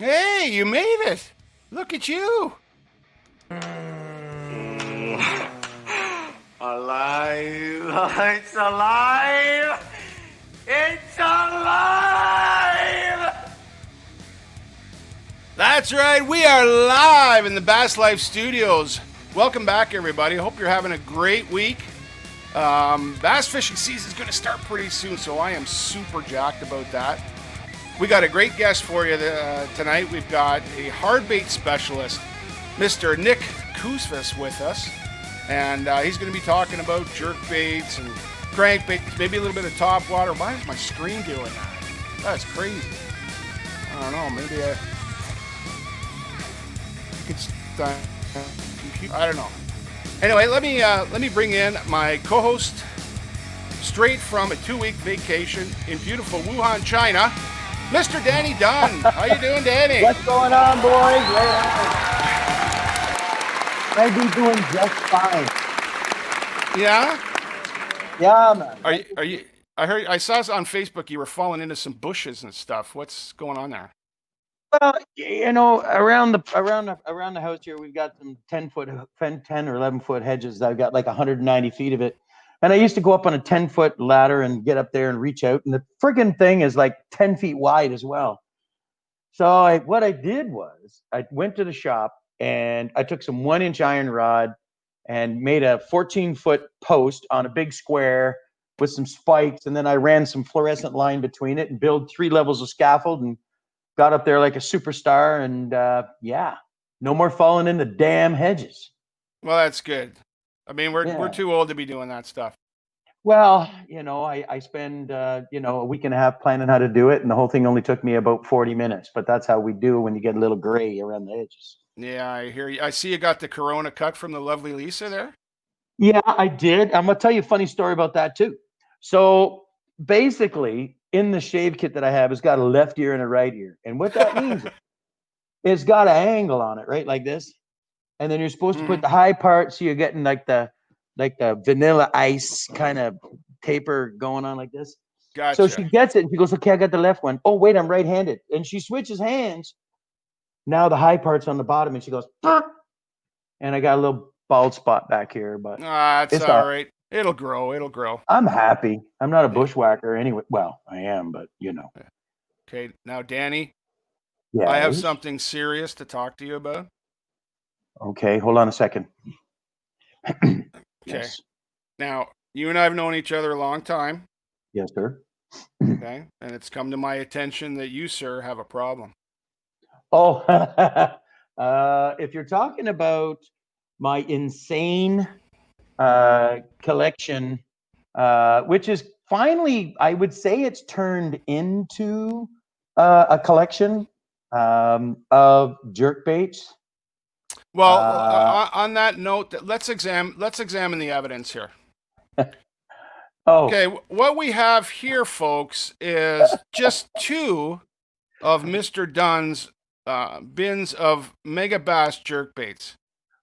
Hey, you made it! Look at you! Alive! It's alive! It's alive! That's right, we are live in the Basslife studios. Welcome back, everybody. Hope you're having a great week. Bass fishing season is going to start pretty soon, so I am super jacked about that. We got a great guest for you tonight. We've got a hardbait specialist, Mr. Nick Cousvis, with us. And he's going to be talking about jerkbaits and crankbaits, maybe a little bit of topwater. Why is my screen doing that? That's crazy. I don't know. Maybe I don't know. Anyway, let me bring in my co-host, straight from a 2-week vacation in beautiful Wuhan, China, Mr. Danny Dunn. How you doing, Danny? What's going on, boys? I'd be doing just fine. Yeah? Yeah, man. Are you? I saw on Facebook you were falling into some bushes and stuff. What's going on there? Well, you know, around the house here, we've got some 10 or 11-foot hedges. I've got like 190 feet of it, and I used to go up on a 10-foot ladder and get up there and reach out, and the friggin' thing is like 10 feet wide as well. So what I did was I went to the shop and I took some 1-inch iron rod and made a 14-foot post on a big square with some spikes, and then I ran some fluorescent line between it and built 3 levels of scaffold and got up there like a superstar. And yeah, no more falling in the damn hedges. Well, that's good. I mean, we're too old to be doing that stuff. Well, you know, I spend you know, a week and a half planning how to do it, and the whole thing only took me about 40 minutes. But that's how we do when you get a little gray around the edges. Yeah, I hear you. I see you got the Corona cut from the lovely Lisa there. Yeah, I did. I'm gonna tell you a funny story about that too. So basically, in the shave kit that I have, it's got a left ear and a right ear, and what that means is it's got an angle on it, right, like this. And then you're supposed to put the high part, so you're getting like the vanilla ice kind of taper going on like this. Gotcha. So she gets it and she goes, okay, I got the left one. Oh, wait, I'm right-handed. And she switches hands. Now the high part's on the bottom, and she goes, "Burp." And I got a little bald spot back here, but it's all right. It'll grow. It'll grow. I'm happy. I'm not a bushwhacker anyway. Well, I am, but you know. Okay, now Danny, yeah, I have something serious to talk to you about. Okay, hold on a second. Okay. Yes. Now, you and I have known each other a long time. Yes, sir. Okay, and it's come to my attention that you, sir, have a problem. Oh, if you're talking about my insane collection, which is finally, I would say it's turned into a collection of jerkbaits. Well, on that note, let's examine the evidence here. Oh. Okay, what we have here, folks, is just 2 of Mr. Dunn's bins of Megabass jerkbaits.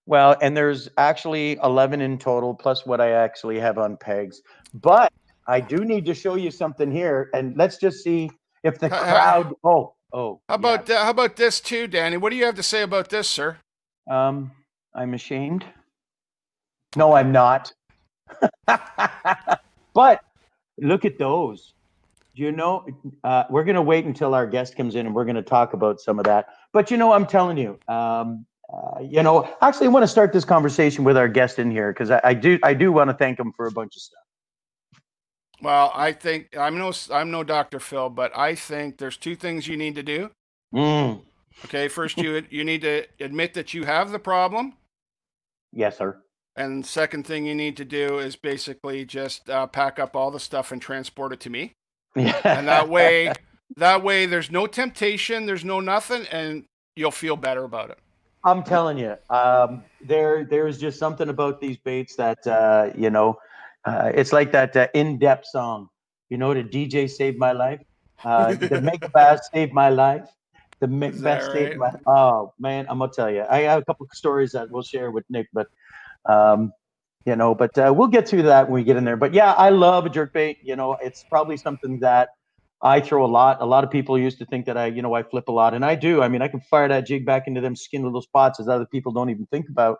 Well, and there's actually 11 in total, plus what I actually have on pegs. But I do need to show you something here, and let's just see if the crowd. How about this too, Danny? What do you have to say about this, sir? I'm ashamed. No, I'm not. But look at those. You know, we're going to wait until our guest comes in, and we're going to talk about some of that. But, you know, I'm telling you, you know, actually, I want to start this conversation with our guest in here, because I do want to thank him for a bunch of stuff. Well, I think I'm no Dr. Phil, but I think there's 2 things you need to do. Okay, first you need to admit that you have the problem. Yes, sir. And second thing you need to do is basically just pack up all the stuff and transport it to me. Yeah. And that way there's no temptation, there's no nothing, and you'll feel better about it. I'm telling you, there's just something about these baits that you know, it's like that in-depth song. You know, the DJ saved my life. The Megabass saved my life. The Megabass saved my. Oh man, I'm gonna tell you, I have a couple of stories that we'll share with Nick, but you know, but we'll get to that when we get in there. But yeah, I love a jerkbait. You know, it's probably something that I throw a lot. A lot of people used to think that I flip a lot, and I do. I mean, I can fire that jig back into them skin little spots as other people don't even think about.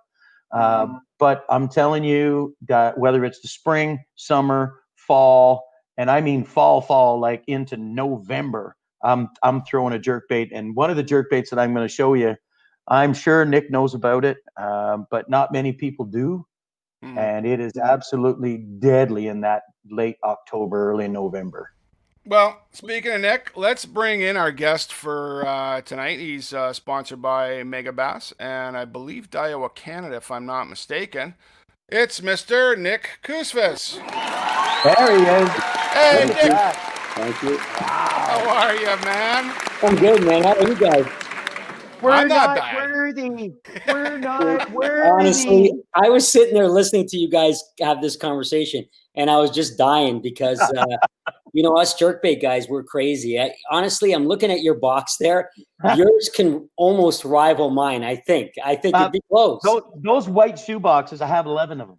But I'm telling you that whether it's the spring, summer, fall, and I mean fall, like into November, I'm throwing a jerkbait. And one of the jerkbaits that I'm going to show you, I'm sure Nick knows about it, but not many people do. And it is absolutely deadly in that late October, early November. Well, speaking of Nick, let's bring in our guest for tonight. He's sponsored by Megabass and I believe Daiwa Canada, if I'm not mistaken. It's Mr. Nick Cousvis. There he is. Hey, Nick. Thank you. How are you, man? I'm good, man. How are you guys? We're not worthy. We're not worthy. Honestly, I was sitting there listening to you guys have this conversation, and I was just dying because, us jerkbait guys, we're crazy. Honestly, I'm looking at your box there. Yours can almost rival mine, I think. I think it'd be close. Those white shoe boxes, I have 11 of them.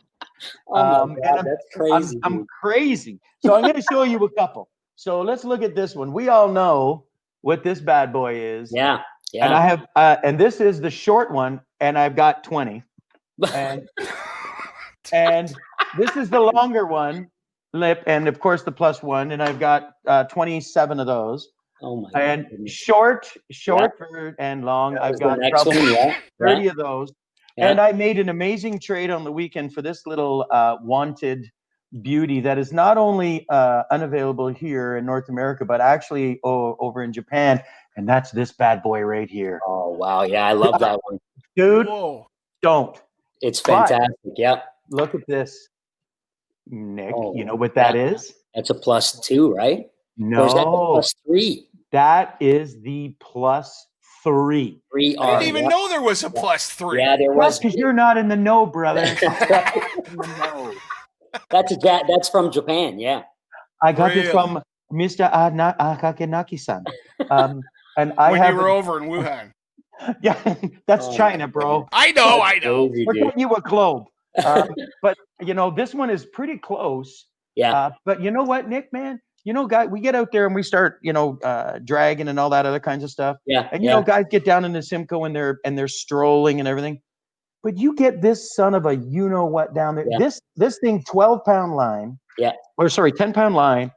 Oh, my God, that's crazy. I'm crazy. So I'm going to show you a couple. So let's look at this one. We all know what this bad boy is. Yeah. Yeah. And I have, and this is the short one, and I've got 20. And this is the longer one, lip, and of course the +1, and I've got 27 of those. Oh my God. And short and long, I've got probably 30 of those. Yeah. And I made an amazing trade on the weekend for this little wanted beauty that is not only unavailable here in North America, but actually over in Japan. And that's this bad boy right here. Oh, wow. Yeah, I love that one. Dude, don't. It's fantastic. Yeah. Look at this, Nick. You know what that is? That's a +2, right? No. Or is that the +3? That is the +3. 3R. I didn't even know there was a +3. Yeah, there was. Because you're not in the know, brother. That's from Japan, yeah. I got this from Mr. Akakenaki-san. And when you were over in Wuhan. Yeah, that's China, bro. I know. Crazy, we're getting you a globe. But, this one is pretty close. Yeah. But you know what, Nick, man? Guys, we get out there and we start, dragging and all that other kinds of stuff. Yeah. And, guys get down into Simcoe and they're strolling and everything. But you get this son of a you-know-what down there. Yeah. This thing, 12-pound line. Yeah. Or, sorry, 10-pound line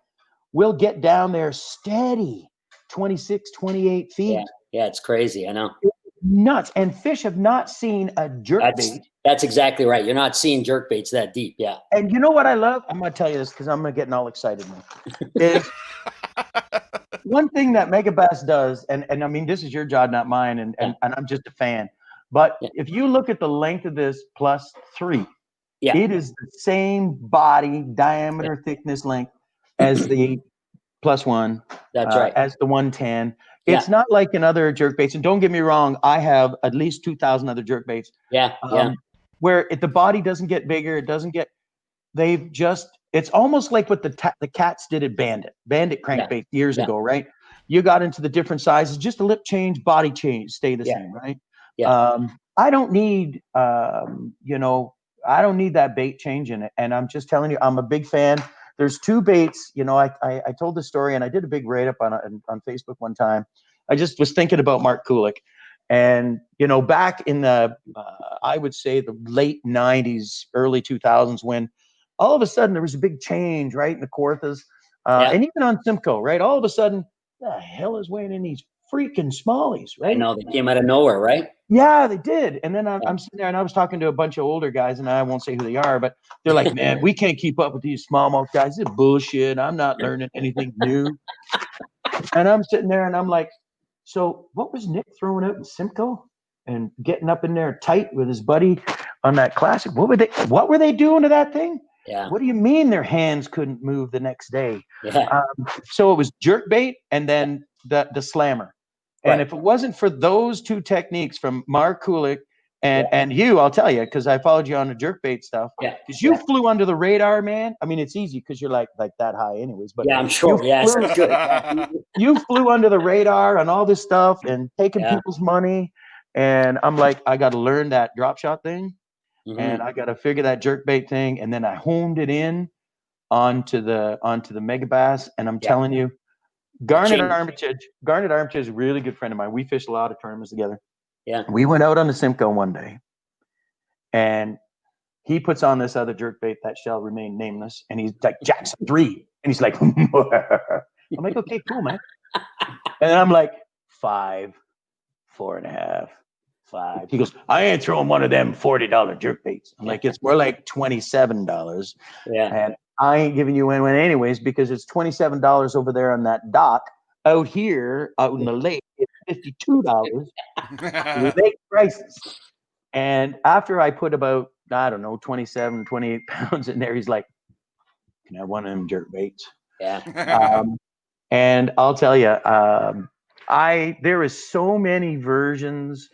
will get down there steady, 26, 28 feet. Yeah, it's crazy. I know. It's nuts. And fish have not seen a jerkbait. That's exactly right. You're not seeing jerkbaits that deep. Yeah. And you know what I love? I'm going to tell you this because I'm getting all excited now. Is one thing that Megabass does, and I mean, this is your job, not mine, and I'm just a fan. But if you look at the length of this +3, it is the same body, diameter, thickness, length as the +1. That's right. As the 110. It's not like in other jerkbaits. And don't get me wrong, I have at least 2,000 other jerkbaits. Yeah. Where the body doesn't get bigger. It doesn't get, it's almost like what the cats did at Bandit crankbait years ago, right? You got into the different sizes, just a lip change, body change, stay the same, right? Yeah. I don't need, I don't need that bait change in it. And I'm just telling you, I'm a big fan. There's 2 baits, I told the story and I did a big write-up on Facebook one time. I just was thinking about Mark Kulik. And, back in the, I would say the late 90s, early 2000s, when all of a sudden there was a big change, right, in the Kawarthas, and even on Simcoe, right? All of a sudden, the hell is weighing in these freaking smallies, right? I know, they came out of nowhere, right? Yeah, they did. And then I'm sitting there and I was talking to a bunch of older guys, and I won't say who they are, but they're like, man, we can't keep up with these smallmouth guys. This is bullshit. I'm not learning anything new. And I'm sitting there and I'm like, so what was Nick throwing out in Simcoe and getting up in there tight with his buddy on that classic? What were they doing to that thing? Yeah. What do you mean their hands couldn't move the next day? Yeah. So it was jerkbait and then the slammer. And if it wasn't for those 2 techniques from Mark Kulik and you, I'll tell you, because I followed you on the jerkbait stuff. Yeah. Because you flew under the radar, man. I mean, it's easy because you're like that high anyways. But I'm sure. Yes. You flew under the radar and all this stuff and taking people's money. And I'm like, I got to learn that drop shot thing. Mm-hmm. And I got to figure that jerkbait thing. And then I honed it in onto the Megabass. And I'm telling you, Garnet Armitage is a really good friend of mine. We fished a lot of tournaments together. Yeah. We went out on the Simcoe one day, and he puts on this other jerkbait that shall remain nameless, and he's like, Jackson 3. And he's like, I'm like, okay, cool, man. And I'm like, 5, 4.5, 5. He goes, I ain't throwing one of them $40 jerkbaits. I'm like, it's more like $27. Yeah. And I ain't giving you one anyways, because it's $27 over there on that dock. Out here, out in the lake, it's $52. Lake prices. And after I put about, I don't know, 27, 28 pounds in there, he's like, can I have one of them jerk baits? Yeah. And I'll tell you, there is so many versions,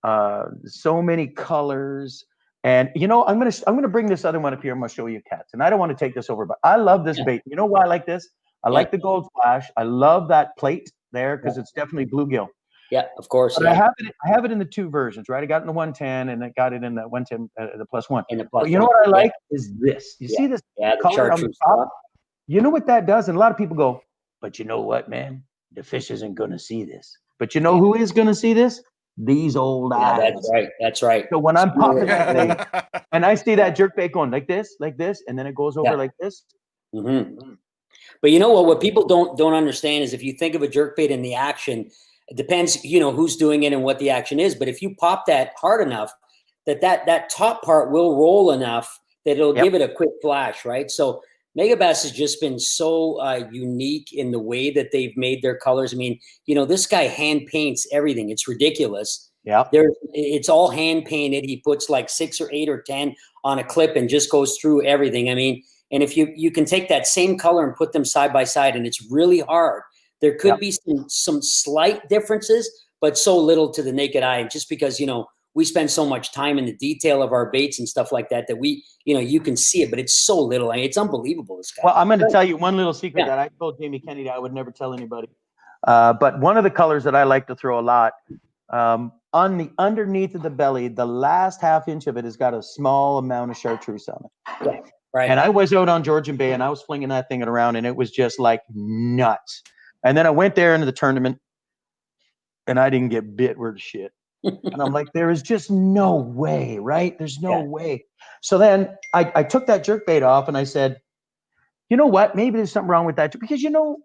so many colors. And you know, I'm gonna bring this other one up here. I'm gonna show you cats. And I don't want to take this over, but I love this bait. You know why I like this? I like the gold flash. I love that plate there because it's definitely bluegill. Yeah, of course. But I have it in the 2 versions, right? I got it in the 110 and I got it in the 110, the +1. And the but you know what I like is this. You see this color on the top? You know what that does? And a lot of people go, but you know what, man? The fish isn't going to see this. But you know who is going to see this? These old eyes. That's right. That's right. So when I'm popping that bait and I see that jerkbait going like this, and then it goes over like this. Mm-hmm. But you know what people don't understand is if you think of a jerkbait in the action, it depends, you know, who's doing it and what the action is. But if you pop that hard enough, that top part will roll enough that it'll give it a quick flash, right? So Megabass has just been so unique in the way that they've made their colors. I mean, you know, this guy hand paints everything. It's ridiculous. Yeah. It's all hand painted. He puts like 6 or 8 or 10 on a clip and just goes through everything. I mean, and if you can take that same color and put them side by side, and it's really hard. There could be some slight differences, but so little to the naked eye. Just because, you know, we spend so much time in the detail of our baits and stuff like that, that we, you know, you can see it, but it's so little. I mean, it's unbelievable, this guy. Well, I'm going to tell you one little secret that I told Jamie Kennedy that I would never tell anybody. But one of the colors that I like to throw a lot, on the underneath of the belly, the last ½ inch of it has got a small amount of chartreuse on it. Yeah, right. And I was out on Georgian Bay and I was flinging that thing around and it was just like nuts. And then I went there into the tournament and I didn't get bit worth shit. And I'm like, there is just no way, right? There's no way. So then I took that jerkbait off and I said, you know what? Maybe there's something wrong with that. Because, you know,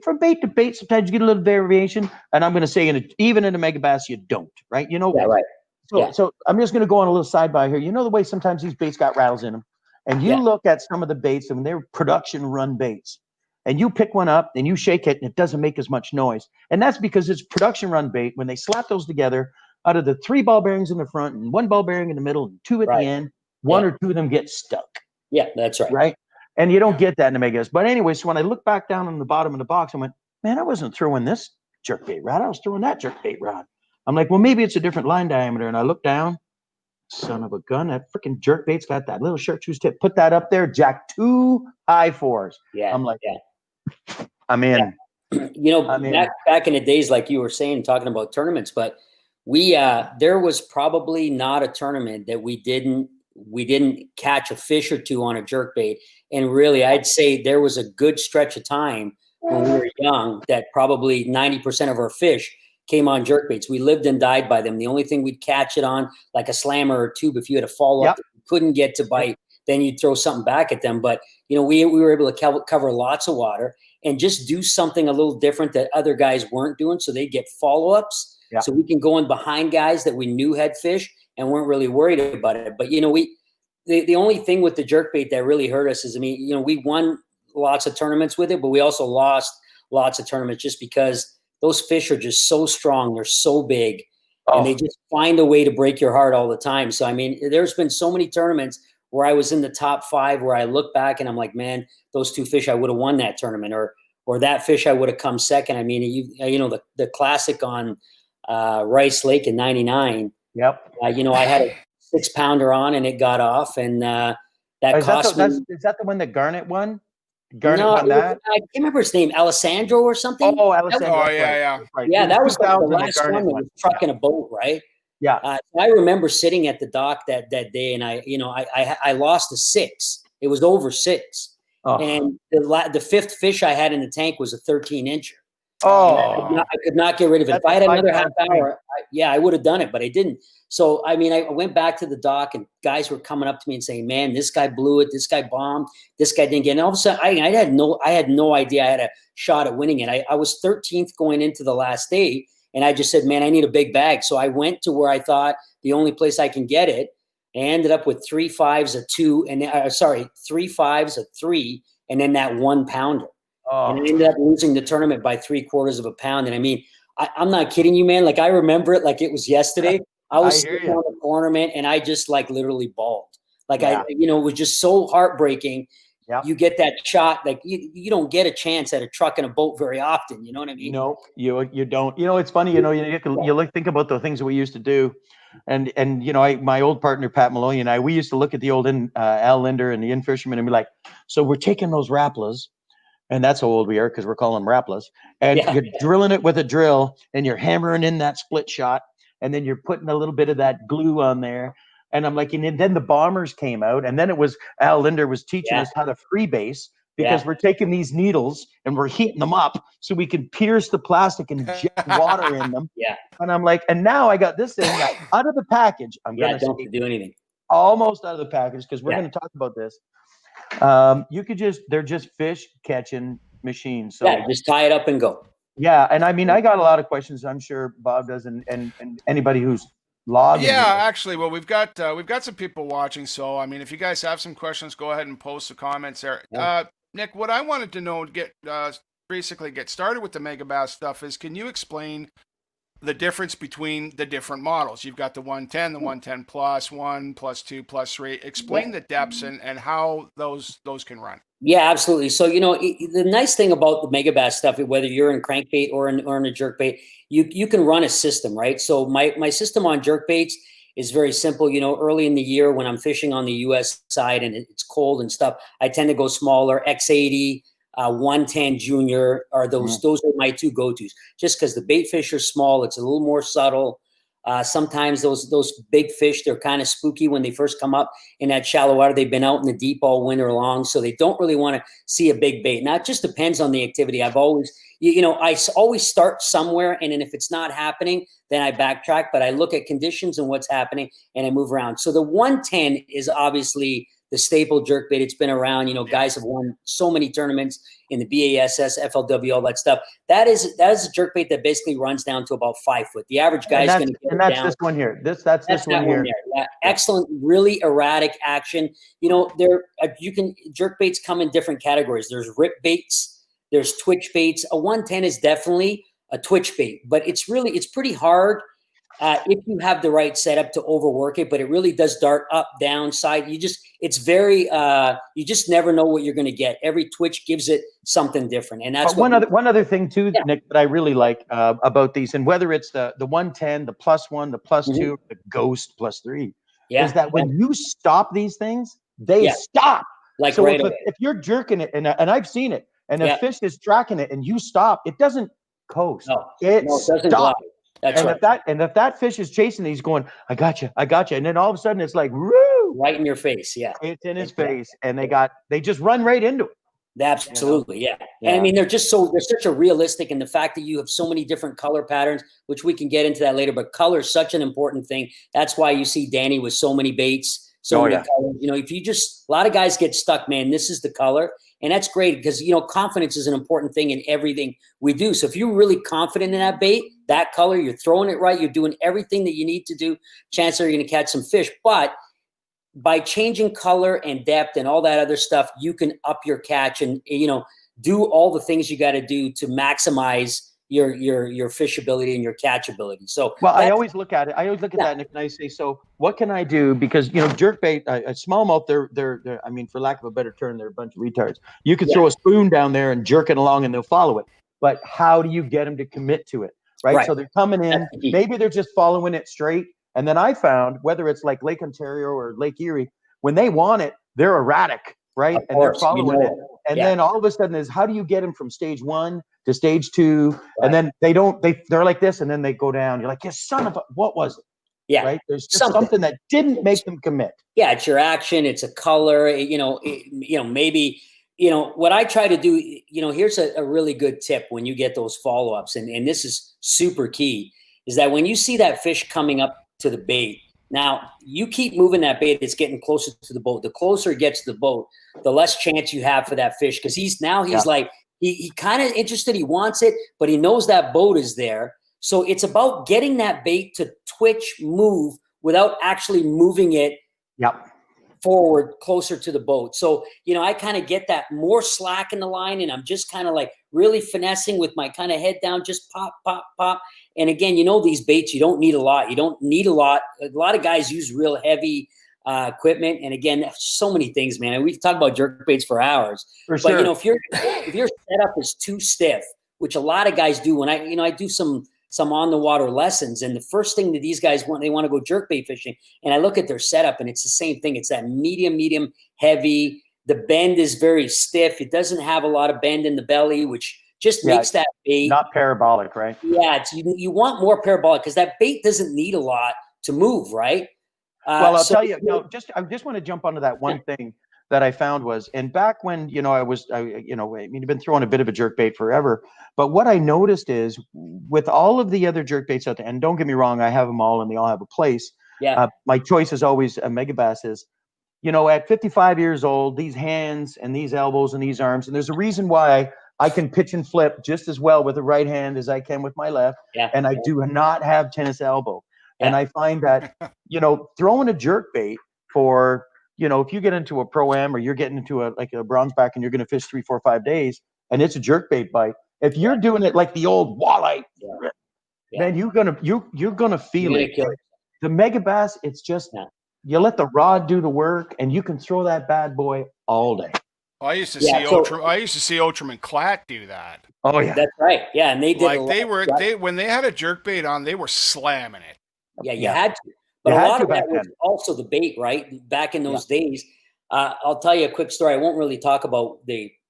from bait to bait, sometimes you get a little variation. And I'm going to say, even in a Megabass, you don't, right? You know, So I'm just going to go on a little sidebar here. You know the way sometimes these baits got rattles in them? And you look at some of the baits and they're production run baits. And you pick one up and you shake it and it doesn't make as much noise. And that's because it's production run bait. When they slap those together, out of the 3 ball bearings in the front and 1 ball bearing in the middle and 2 at the end, 1 or 2 of them get stuck. Yeah, that's right. Right? And you don't get that in the Megas. But anyway, so when I look back down on the bottom of the box, I went, man, I wasn't throwing this jerkbait rod. I was throwing that jerkbait rod. I'm like, well, maybe it's a different line diameter. And I look down, son of a gun, that freaking jerkbait's got that little chartreuse tip. Put that up there, jack 2 high 4s. Yeah. I'm like, I'm in. You know, back in the days, like you were saying, talking about tournaments, but there was probably not a tournament that we didn't catch a fish or 2 on a jerkbait. And really, I'd say there was a good stretch of time when we were young that probably 90% of our fish came on jerkbaits. We lived and died by them. The only thing we'd catch it on, like a slammer or tube, if you had a follow up that you couldn't get to bite, then you'd throw something back at them. But, you know, we were able to cover lots of water and just do something a little different that other guys weren't doing. So they'd get follow-ups. Yeah. So we can go in behind guys that we knew had fish and weren't really worried about it. But, you know, the only thing with the jerkbait that really hurt us is, I mean, you know, we won lots of tournaments with it, but we also lost lots of tournaments just because those fish are just so strong. They're so big and they just find a way to break your heart all the time. So, I mean, there's been so many tournaments where I was in the top 5 where I look back and I'm like, man, those 2 fish, I would have won that tournament, or that fish, I would have come second. I mean, you know, the classic on Rice Lake in '99. Yep. You know, I had a 6-pounder on and it got off, and that cost me. Is that the one that Garnet won? Garnet won that? I can't remember his name, Alessandro or something. Oh, Alessandro. Oh, yeah. Right. Yeah, that was like the last one that was trucking a boat, right? Yeah. I remember sitting at the dock that day, and I lost a 6. It was over 6, And the fifth fish I had in the tank was a 13-incher. Oh, I could not get rid of it. If I had another half hour, I would have done it, but I didn't. So, I mean, I went back to the dock and guys were coming up to me and saying, man, this guy blew it. This guy bombed. This guy didn't get it. And all of a sudden, I had no idea I had a shot at winning it. I was 13th going into the last day. And I just said, man, I need a big bag. So I went to where I thought the only place I can get it. I ended up with 3 5s, a 2, and 3 5s, a 3, and then that 1 pounder. And I ended up losing the tournament by 3/4 of a pound. And I mean, I'm not kidding you, man. Like, I remember it like it was yesterday. I was sitting on the corner, man, and I just like literally bawled. Like it was just so heartbreaking. Yep. You get that shot, like you don't get a chance at a truck and a boat very often. You know what I mean? No, you don't. You know, it's funny. You know, you think about the things that we used to do, and you know, my old partner Pat Maloney and I, we used to look at the old Al Linder and the in fishermen and be like, so we're taking those Raplas. And that's how old we are because we're calling them Raplas. And you're drilling it with a drill and you're hammering in that split shot. And then you're putting a little bit of that glue on there. And I'm like, and then the bombers came out. And then it was Al Linder was teaching us how to freebase because we're taking these needles and we're heating them up so we can pierce the plastic and inject water in them. Yeah. And I'm like, and now I got this thing out of the package. I'm going to don't do anything. Almost out of the package because we're going to talk about this. They're just fish catching machines. So just tie it up and go. Yeah. And I mean, I got a lot of questions. I'm sure Bob does and anybody who's logging. Yeah, actually, well, we've got some people watching. So, I mean, if you guys have some questions, go ahead and post the comments there. Yeah. Nick, what I wanted to know to get started with the Megabass stuff is, can you explain the difference between the different models? You've got the 110, the 110 plus, 1, plus 2, plus 3. Explain the depths and how those can run. Yeah, absolutely. So, you know, the nice thing about the Megabass stuff, whether you're in crankbait or in a jerkbait, you can run a system, right? So my system on jerkbaits is very simple. You know, early in the year when I'm fishing on the US side and it's cold and stuff, I tend to go smaller, X80, 110 junior are those are my two go-tos, just because the bait fish are small. It's a little more subtle. Sometimes those big fish, they're kind of spooky when they first come up in that shallow water. They've been out in the deep all winter long, so they don't really want to see a big bait. Now, it just depends on the activity. I've always, I always start somewhere, and then if it's not happening, then I backtrack, but I look at conditions and what's happening, and I move around. So the 110 is obviously the staple jerkbait. It's been around. You know, guys have won so many tournaments in the BASS, FLW, all that stuff. That is a jerkbait that basically runs down to about 5 foot. The average guy is going to get that's down. This one here. That's this one here. Yeah, excellent, really erratic action. You know, jerkbaits come in different categories. There's rip baits. There's twitch baits. A 110 is definitely a twitch bait, but it's pretty hard. If you have the right setup to overwork it, but it really does dart up, down, side. It's very, you just never know what you're going to get. Every twitch gives it something different. And that's one other thing too, Nick, that I really like about these, and whether it's the 110, the +1, the +2, the Ghost +3, is that when you stop these things, they stop. Like so right if you're jerking it, and I've seen it, and a fish is tracking it, and you stop, it doesn't coast. No, it doesn't glide. If that fish is chasing, he's going, I got you, and then all of a sudden it's like, woo, right in your face. Yeah, it's in his face, and they just run right into it. Absolutely, yeah. And I mean, they're such a realistic, and the fact that you have so many different color patterns, which we can get into that later. But color is such an important thing. That's why you see Danny with so many baits. So many colors. You know, a lot of guys get stuck, man. This is the color. And that's great because, confidence is an important thing in everything we do. So if you're really confident in that bait, that color, you're throwing it right, you're doing everything that you need to do, chances are you're going to catch some fish. But by changing color and depth and all that other stuff, you can up your catch and, do all the things you got to do to maximize your fishability and your catchability. So, well, I always look at it. I always look at that and I say, so what can I do? Because jerkbait, a smallmouth, they're I mean, for lack of a better term, they're a bunch of retards. You could throw a spoon down there and jerk it along, and they'll follow it. But how do you get them to commit to it? Right. So they're coming in. Maybe they're just following it straight. And then I found, whether it's like Lake Ontario or Lake Erie, when they want it, they're erratic, right? And they're following it. And then all of a sudden is, how do you get them from stage 1 to stage 2? Right. And then they're like this, and then they go down. You're like, you son of a, what was it? Yeah. Right. There's just something that didn't make them commit. Yeah. It's your action. It's a color, maybe, you know, what I try to do, you know, here's a really good tip when you get those follow-ups, and this is super key, is that when you see that fish coming up to the bait, now you keep moving that bait, it's getting closer to the boat. The closer it gets to the boat, the less chance you have for that fish, because he's like, he kind of interested, he wants it, but he knows that boat is there. So it's about getting that bait to twitch, move, without actually moving it forward closer to the boat. So, you know, I kind of get that more slack in the line, and I'm just kind of like really finessing with my kind of head down, just pop, pop, pop. And again, you know, these baits, you don't need a lot. You don't need a lot. A lot of guys use real heavy equipment. And again, so many things, man. And we've talked about jerk baits for hours. But, you know, if your setup is too stiff, which a lot of guys do, when I do some on the water lessons, and the first thing that these guys want, they want to go jerkbait fishing, and I look at their setup, and it's the same thing. It's that medium heavy. The bend is very stiff. It doesn't have a lot of bend in the belly, which just makes that bait not parabolic, right? Yeah, it's, you want more parabolic, because that bait doesn't need a lot to move, right? Well, I'll tell you, I just want to jump onto that one thing that I found was, and back when, you know, I mean, I've been throwing a bit of a jerkbait forever, but what I noticed is with all of the other jerkbaits out there, and don't get me wrong, I have them all and they all have a place. Yeah. My choice is always a Megabass. Is, you know, at 55 years old, these hands and these elbows and these arms, and there's a reason why I can pitch and flip just as well with the right hand as I can with my left. And I do not have tennis elbow. And I find that, you know, throwing a jerkbait for, you know, if you get into a pro-am or you're getting into a bronze back and you're going to fish 3, 4, 5 days and it's a jerkbait bite, if you're doing it like the old walleye, then you're gonna feel it. The Megabass, it's just you let the rod do the work, and you can throw that bad boy all day. I used to see Ultraman Klatt do that. Oh yeah, that's right. Yeah, and they did like when they had a jerkbait on, they were slamming it. Yeah, you had to. But a lot of that was also the bait, right? Back in those days. I'll tell you a quick story. I won't really talk about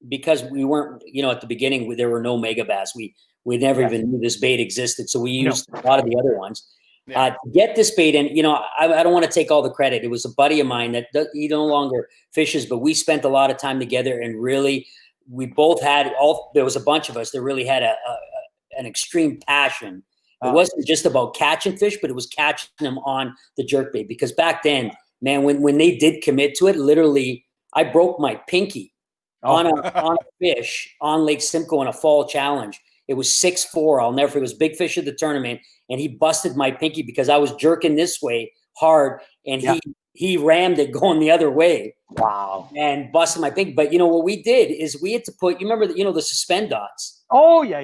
because we weren't, you know, at the beginning, there were no Megabass. We never even knew this bait existed. So we used a lot of the other ones. To get this bait in, you know, I don't want to take all the credit. It was a buddy of mine that he no longer fishes, but we spent a lot of time together, and really, we both had there was a bunch of us that really had an extreme passion. It wasn't just about catching fish, but it was catching them on the jerkbait. Because back then, man, when they did commit to it, literally, I broke my pinky on a fish on Lake Simcoe in a fall challenge. It was 6'4". I'll never forget. It was big fish at the tournament, and he busted my pinky because I was jerking this way hard, and he rammed it going the other way. Wow! And busted my pinky. But you know what we did is we had to put. You remember the suspend dots? Oh yeah.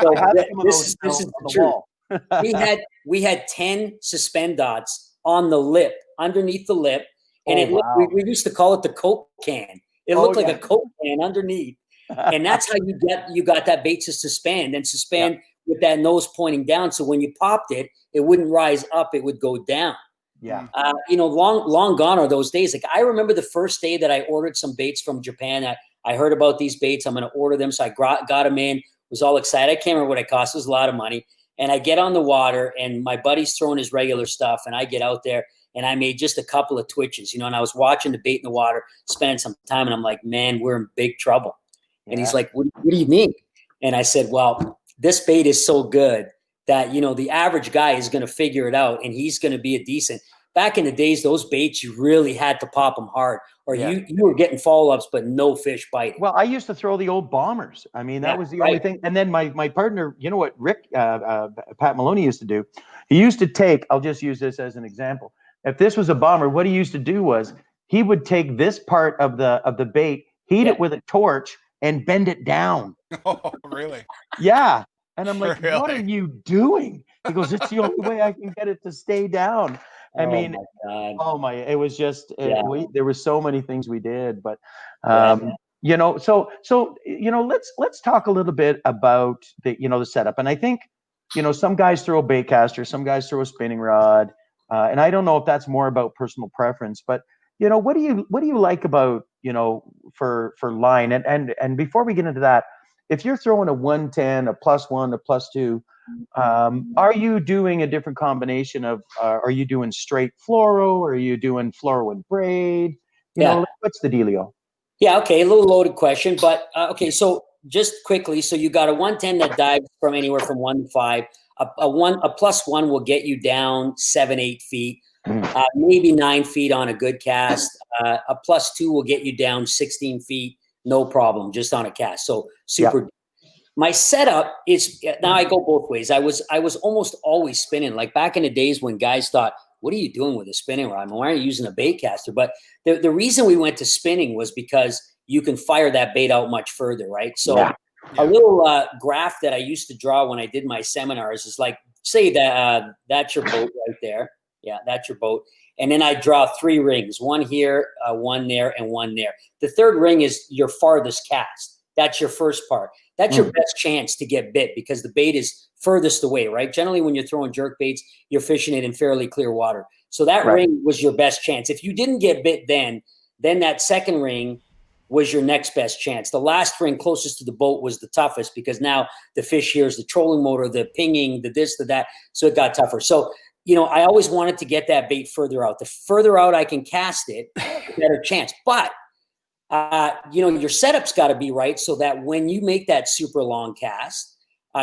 So this is the truth. we had 10 suspend dots on the lip, underneath the lip, and we used to call it the Coke can. It looked like a Coke can underneath. And that's how you got that bait to suspend with that nose pointing down. So when you popped it, it wouldn't rise up; it would go down. Yeah. You know, long gone are those days. Like I remember the first day that I ordered some baits from Japan. I heard about these baits. I'm going to order them. So I got them in. Was all excited. I can't remember what it cost. It was a lot of money. And I get on the water, and my buddy's throwing his regular stuff, and I get out there, and I made just a couple of twitches, you know. And I was watching the bait in the water, spending some time, and I'm like, man, we're in big trouble. And he's like, what do you mean? And I said, well, this bait is so good that, you know, the average guy is going to figure it out, and he's going to be a decent. Back in the days, those baits, you really had to pop them hard, or you were getting follow-ups, but no fish biting. Well, I used to throw the old bombers. I mean, that was the only thing. And then my partner, you know what Rick, Pat Maloney used to do? He used to take, I'll just use this as an example. If this was a bomber, what he used to do was he would take this part of the bait, heat it with a torch, and bend it down. Oh, really? Yeah. And I'm like, what are you doing? He goes, it's the only way I can get it to stay down. I mean, it was just, there were so many things we did, but, you know, so, you know, let's talk a little bit about the setup. And I think, you know, some guys throw a bait caster, some guys throw a spinning rod. And I don't know if that's more about personal preference, but, you know, what do you like about, you know, for line? And before we get into that, if you're throwing a 110, a +1, a +2, are you doing a different combination of, are you doing straight fluoro? Or are you doing fluoro and braid? You know, what's the dealio? Yeah, okay, a little loaded question, but okay, so just quickly, so you got a 110 that dives from anywhere from 1 to 5. A plus one will get you down 7, 8 feet, maybe 9 feet on a good cast. A plus two will get you down 16 feet, no problem, just on a cast. So super. Yeah. My setup is now I go both ways. I was almost always spinning. Like back in the days when guys thought, "What are you doing with a spinning rod? Why aren't you using a bait caster?" But the reason we went to spinning was because you can fire that bait out much further, right? So Yeah. a little graph that I used to draw when I did my seminars is like, say that that's your boat right there. Yeah, that's your boat. And then I draw 3 rings, one here, one there, and one there. The third ring is your farthest cast. That's your first part. That's your best chance to get bit because the bait is furthest away, right? Generally, when you're throwing jerk baits, you're fishing it in fairly clear water. So that ring was your best chance. If you didn't get bit then that second ring was your next best chance. The last ring closest to the boat was the toughest because now the fish hears the trolling motor, the pinging, the this, the that. So it got tougher. So, I always wanted to get that bait further out. The further out I can cast it, the better chance. But your setup's got to be right so that when you make that super long cast,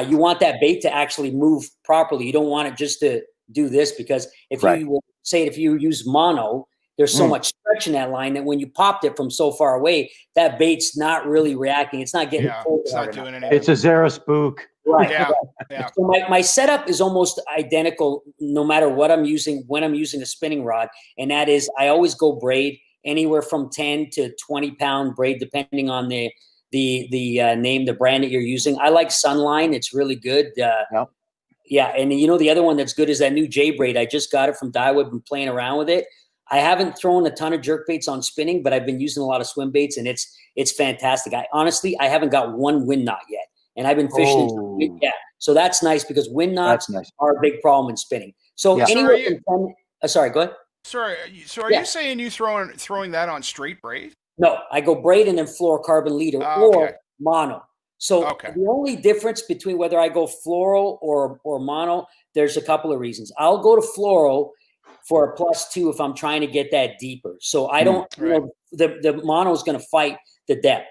you want that bait to actually move properly. You don't want it just to do this because if you use mono, there's so much stretch in that line that when you popped it from so far away, that bait's not really reacting. It's not getting pulled. It's not doing anything. It's a Zara spook. Right. Yeah. Right. Yeah. So my setup is almost identical no matter what I'm using, when I'm using a spinning rod. And that is I always go braid anywhere from 10 to 20 pound braid, depending on the name, the brand that you're using. I like Sunline. It's really good. Yeah. And the other one that's good is that new J braid. I just got it from Daiwa. Been playing around with it. I haven't thrown a ton of jerk baits on spinning, but I've been using a lot of swim baits and it's fantastic. I haven't got one wind knot yet. And I've been fishing. Yeah. So that's nice because wind knots are a big problem in spinning. So anyway, sorry, go ahead. Sorry. So are you saying you throwing that on straight braid? No, I go braid and then fluorocarbon leader or mono. So the only difference between whether I go fluoro or mono, there's a couple of reasons. I'll go to fluoro for a +2 if I'm trying to get that deeper. So I don't, the mono is going to fight the depth.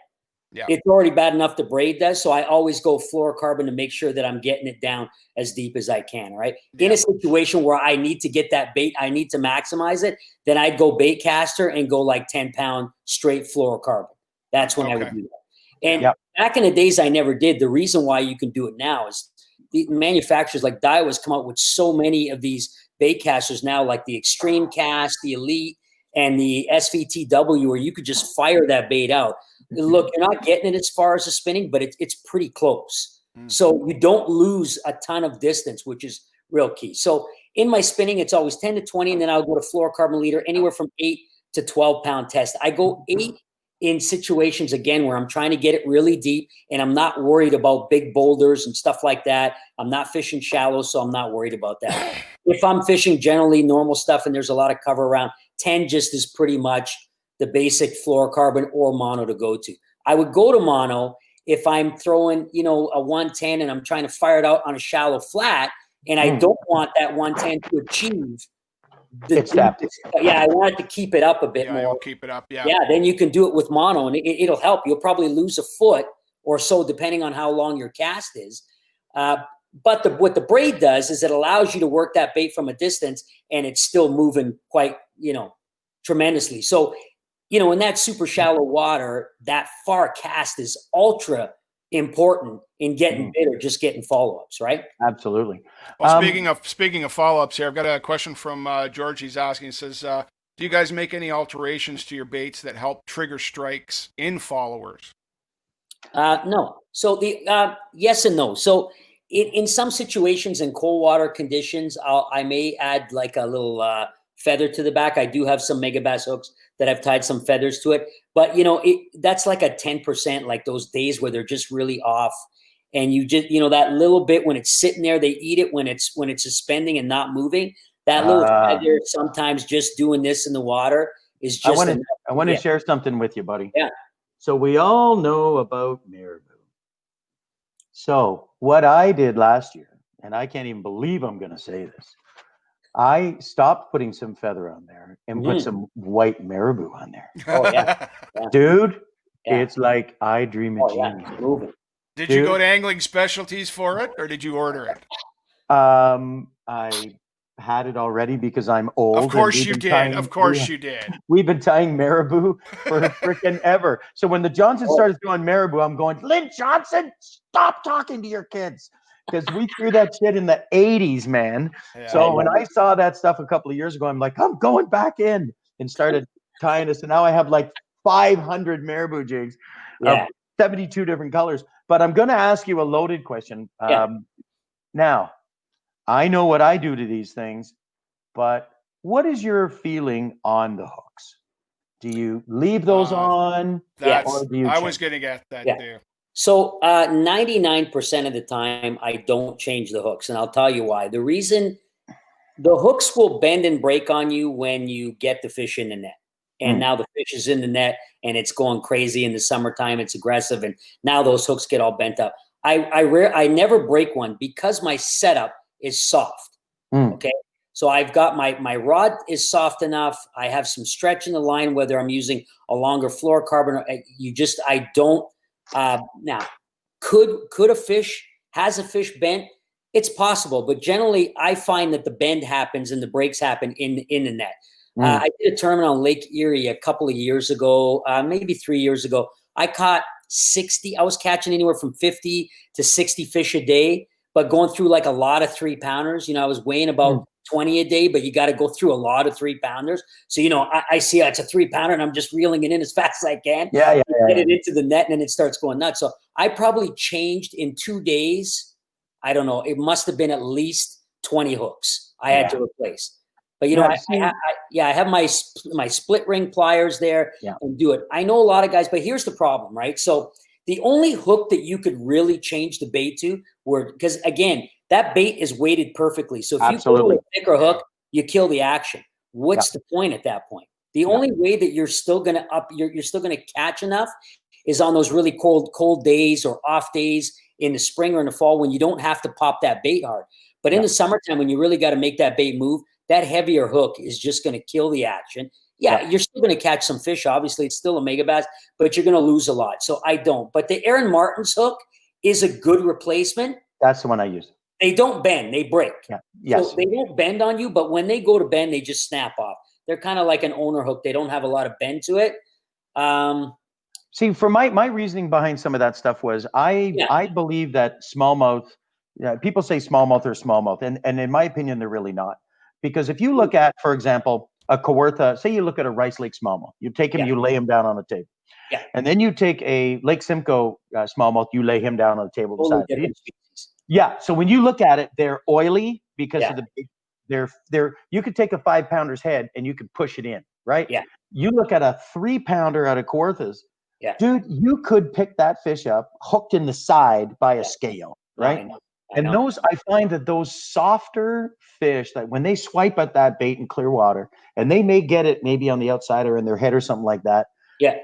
Yeah. It's already bad enough to braid does. So I always go fluorocarbon to make sure that I'm getting it down as deep as I can. Right. Yeah. In a situation where I need to get that bait, I need to maximize it. Then I'd go bait caster and go like 10-pound straight fluorocarbon. That's when I would do that. And back in the days, I never did. The reason why you can do it now is the manufacturers like Daiwa's come out with so many of these bait casters now, like the Extreme Cast, the Elite, and the SVTW, where you could just fire that bait out. Look, you're not getting it as far as the spinning, but it's pretty close. So you don't lose a ton of distance, which is real key. So in my spinning, it's always 10 to 20, and then I'll go to fluorocarbon leader, anywhere from 8 to 12-pound test. I go 8 in situations, again, where I'm trying to get it really deep, and I'm not worried about big boulders and stuff like that. I'm not fishing shallow, so I'm not worried about that. If I'm fishing generally normal stuff and there's a lot of cover around, 10 just is pretty much the basic fluorocarbon or mono to go to. I would go to mono if I'm throwing, a 110 and I'm trying to fire it out on a shallow flat, and I don't want that 110 to achieve I want it to keep it up a bit more. Keep it up, yeah. Then you can do it with mono, and it'll help. You'll probably lose a foot or so, depending on how long your cast is. But what the braid does is it allows you to work that bait from a distance, and it's still moving quite, tremendously. So, in that super shallow water, that far cast is ultra important in getting bit or just getting follow-ups, right? Absolutely. Well, speaking of follow-ups here, I've got a question from George. He's asking, he says, do you guys make any alterations to your baits that help trigger strikes in followers? No. So the yes and no. So in some situations in cold water conditions, I may add like a little feather to the back. I do have some Megabass hooks that I've tied some feathers to it, but that's like a 10%, like those days where they're just really off. And you just, that little bit when it's sitting there, they eat it when it's suspending and not moving. That little feather, sometimes just doing this in the water is just. I want to share something with you, buddy. Yeah. So we all know about marabou. So what I did last year, and I can't even believe I'm going to say this, I stopped putting some feather on there and put some white marabou on there. Oh yeah. Dude, Yeah. It's like I dream of Oh yeah, Jeannie. it's moving. Did you Dude. go to Angling Specialties for it, or did you order it? I had it already because I'm old. Of course and you did. Of course you did. We've been tying marabou for freaking ever. So when the Johnson Oh. started doing marabou, I'm going, Lynn Johnson, stop talking to your kids. Because we threw that shit in the 80s, man. Yeah. So when I saw that stuff a couple of years ago, I'm like, I'm going back in and started tying this. And now I have like 500 marabou jigs of 72 different colors. But I'm going to ask you a loaded question. Now, I know what I do to these things, but what is your feeling on the hooks? Do you leave those on? That's, Or do you I change? was going to get that too. So 99% of the time, I don't change the hooks, and I'll tell you why. The reason, the hooks will bend and break on you when you get the fish in the net. And now the fish is in the net and it's going crazy in the summertime. It's aggressive, and now those hooks get all bent up. I never break one because my setup is soft. Okay. So I've got my rod is soft enough. I have some stretch in the line, whether I'm using a longer fluorocarbon. I don't. Now, could a fish, has a fish bent? It's possible, but generally I find that the bend happens and the breaks happen in the net. I did a tournament on Lake Erie a couple of years ago, maybe 3 years ago. I caught 60. I was catching anywhere from 50 to 60 fish a day, but going through like a lot of 3-pounders. I was weighing about 20 a day, but you got to go through a lot of 3-pounders. So, I see it's a 3-pounder and I'm just reeling it in as fast as I can. Get it into the net and then it starts going nuts. So I probably changed in 2 days. I don't know. It must have been at least 20 hooks I had to replace. But I have my split ring pliers there and do it. I know a lot of guys, but here's the problem, right? So the only hook that you could really change the bait to because again, that bait is weighted perfectly. So if you go to a thicker hook, you kill the action. What's the point at that point? The only way that you're still gonna you're still gonna catch enough is on those really cold days or off days in the spring or in the fall when you don't have to pop that bait hard. But in the summertime, when you really got to make that bait move, that heavier hook is just going to kill the action. You're still going to catch some fish. Obviously, it's still a Megabass, but you're going to lose a lot. So I don't. But the Aaron Martin's hook is a good replacement. That's the one I use. They don't bend. They break. Yes. So they won't bend on you, but when they go to bend, they just snap off. They're kind of like an owner hook. They don't have a lot of bend to it. See, for my reasoning behind some of that stuff was I believe that smallmouth, people say smallmouth or smallmouth, and in my opinion, they're really not. Because if you look at, for example, a Kawartha, say you look at a Rice Lake smallmouth, you take him, you lay him down on the table. And then you take a Lake Simcoe smallmouth, you lay him down on the table beside it. So when you look at it, they're oily because of they're you could take a 5-pounder's head and you could push it in, right? You look at a 3-pounder out of Kawarthas, dude, you could pick that fish up hooked in the side by a scale, right? And those, I find that those softer fish, that when they swipe at that bait in clear water, and they may get it maybe on the outside or in their head or something like that.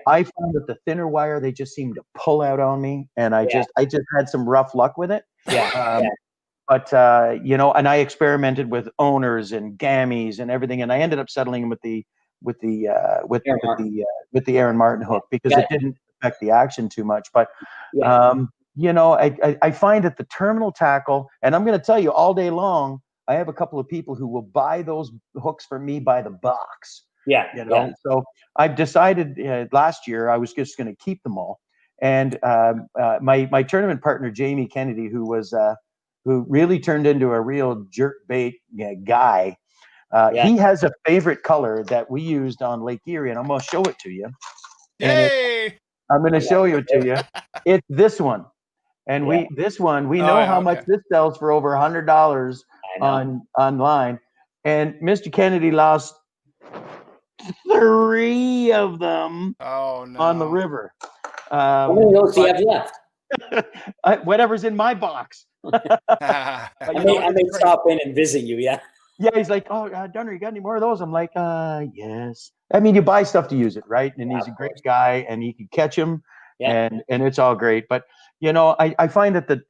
I find that the thinner wire, they just seem to pull out on me, and I just had some rough luck with it. But and I experimented with owners and gammies and everything, and I ended up settling with the Aaron Martin hook because it didn't affect the action too much. But I find that the terminal tackle, and I'm going to tell you all day long, I have a couple of people who will buy those hooks for me by the box. So I've decided last year I was just going to keep them all. And my tournament partner, Jamie Kennedy, who really turned into a real jerkbait guy, he has a favorite color that we used on Lake Erie, and I'm going to show it to you. I'm going to show you to you. It's this one. And we know how much this sells for over $100 online. And Mr. Kennedy lost 3 of them on the river. How many of those do you have left? Whatever's in my box. I may stop in and visit you. Yeah, he's like, oh, Dunner, you got any more of those? I'm like, yes. I mean, you buy stuff to use it, right? And he's a great guy, and he can catch them, and it's all great. But I find that the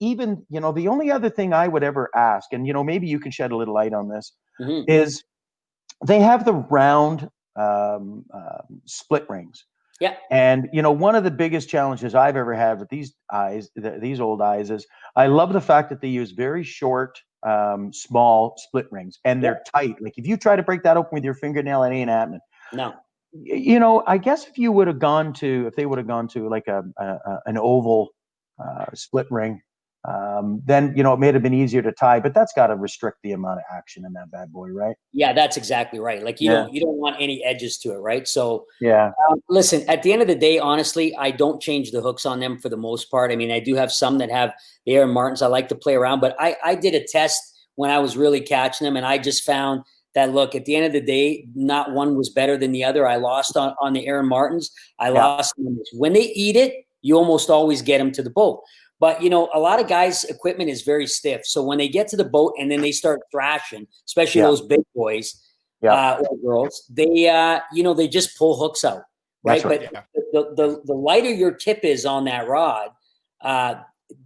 even the only other thing I would ever ask, and maybe you can shed a little light on this, is they have the round split rings. Yeah. And, you know, one of the biggest challenges I've ever had with these eyes, these old eyes, is I love the fact that they use very short, small split rings, and they're tight. Like if you try to break that open with your fingernail, it ain't happening. No. You know, I guess if they would have gone to like an oval split ring, then, you know, it may have been easier to tie, but that's got to restrict the amount of action in that bad boy, right? Yeah, that's exactly right. Like you don't want any edges to it, right? So yeah. Listen, at the end of the day, honestly, I don't change the hooks on them for the most part. I mean, I do have some that have the Aaron Martens. I like to play around, but I did a test when I was really catching them, and I just found that, look, at the end of the day, not one was better than the other. I lost on the Aaron Martens. I lost on this. When they eat it, you almost always get them to the boat. But, you know, a lot of guys' equipment is very stiff. So when they get to the boat and then they start thrashing, especially those big boys or girls, they, you know, they just pull hooks out, right? Right. But the lighter your tip is on that rod,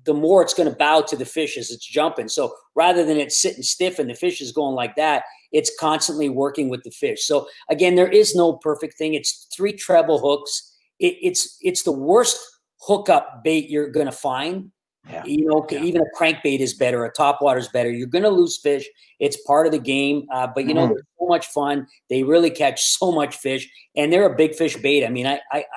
the more it's going to bow to the fish as it's jumping. So rather than it sitting stiff and the fish is going like that, it's constantly working with the fish. So again, there is no perfect thing. It's 3 treble hooks. It's the worst hookup bait you're going to find. You know, even a crankbait is better. A topwater is better. You're going to lose fish. It's part of the game. But you know, they're so much fun. They really catch so much fish, and they're a big fish bait. I mean,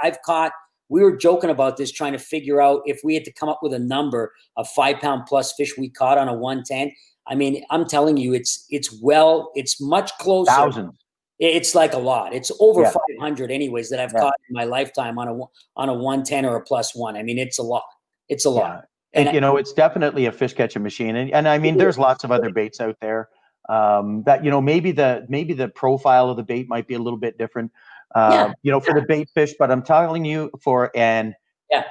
I've caught. We were joking about this, trying to figure out if we had to come up with a number of 5-pound plus fish we caught on a 110. I mean, I'm telling you, it's much closer. Thousands. It's like a lot. It's over 500 anyways that I've caught in my lifetime on a 110 or a +1. I mean, it's a lot. It's a lot. And you know, it's definitely a fish catching machine. And I mean, there's lots of other baits out there that, you know, maybe the profile of the bait might be a little bit different, you know, for the bait fish. But I'm telling you, for an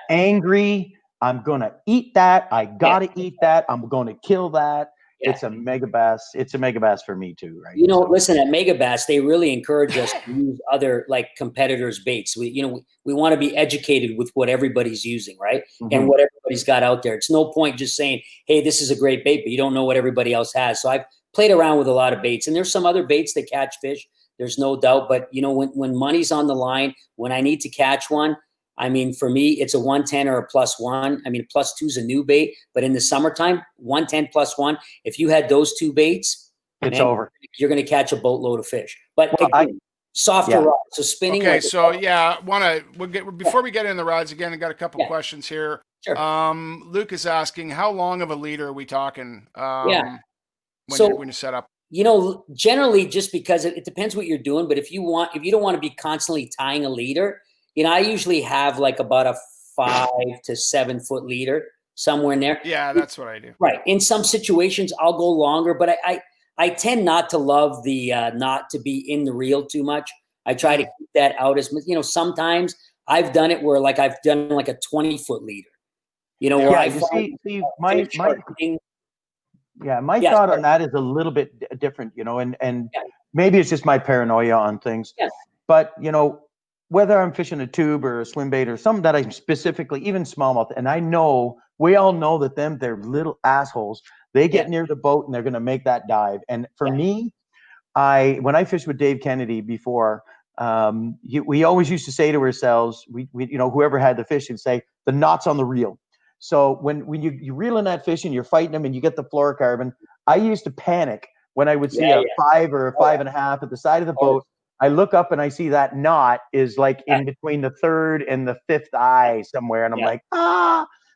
angry, I'm going to eat that. I got to eat that. I'm going to kill that. It's a Megabass. It's a Megabass for me too, right? You know, listen, at Megabass, they really encourage us to use other like competitors' baits. We want to be educated with what everybody's using, right? And what everybody's got out there. It's no point just saying, hey, this is a great bait, but you don't know what everybody else has. So I've played around with a lot of baits, and there's some other baits that catch fish. There's no doubt. But, you know, when money's on the line, when I need to catch one, I mean, for me, it's a 110 or a +1. I mean, +2 is a new bait, but in the summertime, 110 +1. If you had those 2 baits, it's over. You're going to catch a boatload of fish. But again, softer rods, so spinning. Okay, so before we get in the rods again, I got a couple questions here. Sure. Luke is asking, how long of a leader are we talking? When you set up. You know, generally, just because it depends what you're doing, but if you don't want to be constantly tying a leader. You know, I usually have like about a 5 to 7 foot leader somewhere in there. Yeah, that's what I do. Right. In some situations, I'll go longer, but I tend not to love the not to be in the reel too much. I try to keep that out as much. You know, sometimes I've done it where like I've done like a 20-foot leader. You know, where my thought on that is a little bit different. You know, and maybe it's just my paranoia on things. Yes. But you know, whether I'm fishing a tube or a swim bait or something that I'm specifically, even smallmouth, and I know, we all know that they're little assholes. They get near the boat and they're going to make that dive. And for me, when I fished with Dave Kennedy before, we always used to say to ourselves, we you know, whoever had the fish would say, the knot's on the reel. So when you reel in that fish and you're fighting them and you get the fluorocarbon, I used to panic when I would see a 5 or a 5.5 at the side of the boat. I look up and I see that knot is like in between the 3rd and the 5th eye somewhere. And I'm like,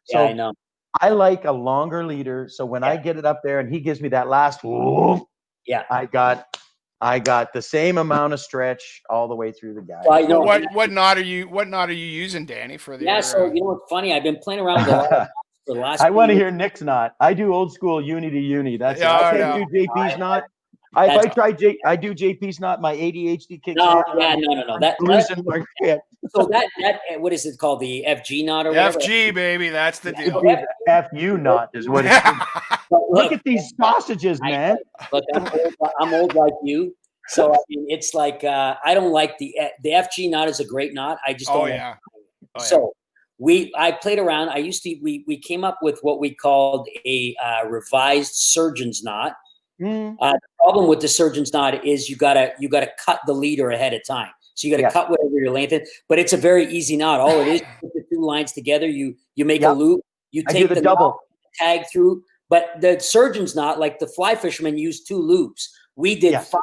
So I know. I like a longer leader. So when I get it up there and he gives me that last whoop, I got the same amount of stretch all the way through the guy. Well, what knot are you using, Danny, for the so you know what's funny? I've been playing around with a lot for the last I want to hear Nick's knot. I do old school uni to uni. That's I can't do JP's knot. If I do JP's knot, my ADHD kicks in. No. Losing my shit. So that what is it called? The FG knot or whatever? FG, baby, that's the deal. FU knot is what it's Look at these sausages, man. Look, I'm old like you. So I mean, it's like I don't like the FG knot is a great knot. I just don't. So I played around. We came up with what we called a revised surgeon's knot. The problem with the surgeon's knot is you gotta cut the leader ahead of time. So you got to cut whatever your length is. But it's a very easy knot. All it is, you put the two lines together. You make a loop. You take the double knot, tag through. But the surgeon's knot, like the fly fishermen, use 2 loops. We did 5,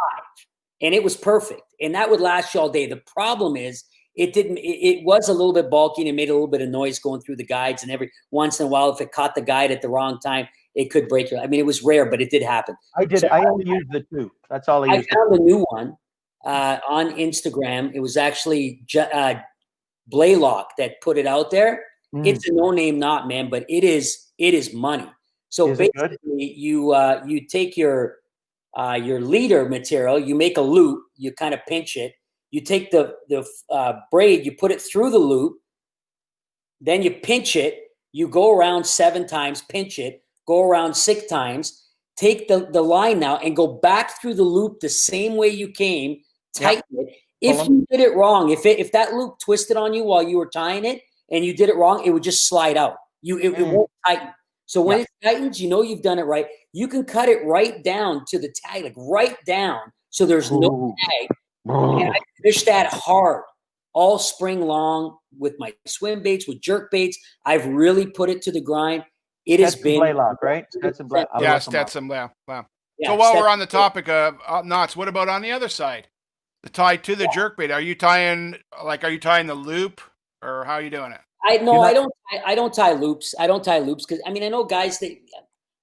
and it was perfect. And that would last you all day. The problem is it was a little bit bulky and it made a little bit of noise going through the guides. And every once in a while, if it caught the guide at the wrong time, it could break your. I mean, it was rare, but it did happen. I only used the 2. That's all I used. I found a new one on Instagram. It was actually Blaylock that put it out there. It's a no-name knot, man, but it is money. So basically, you take your leader material, you make a loop, you kind of pinch it. You take the braid, you put it through the loop, then you pinch it. You go around 7 times, pinch it, go around 6 times, take the line now and go back through the loop the same way you came, tighten it. If you did it wrong, if that loop twisted on you while you were tying it and you did it wrong, it would just slide out. It won't tighten. So when it tightens, you know you've done it right. You can cut it right down to the tag, like right down, so there's no tag. And I fish that hard all spring long with my swim baits, with jerk baits. I've really put it to the grind. It has been Blaylock, right? Stetson Blaylock. Yeah, Stetson. Wow. So while we're on the topic of knots, what about on the other side? The tie to the jerkbait. Are you tying the loop, or how are you doing it? I don't tie loops. I don't tie loops because I know guys that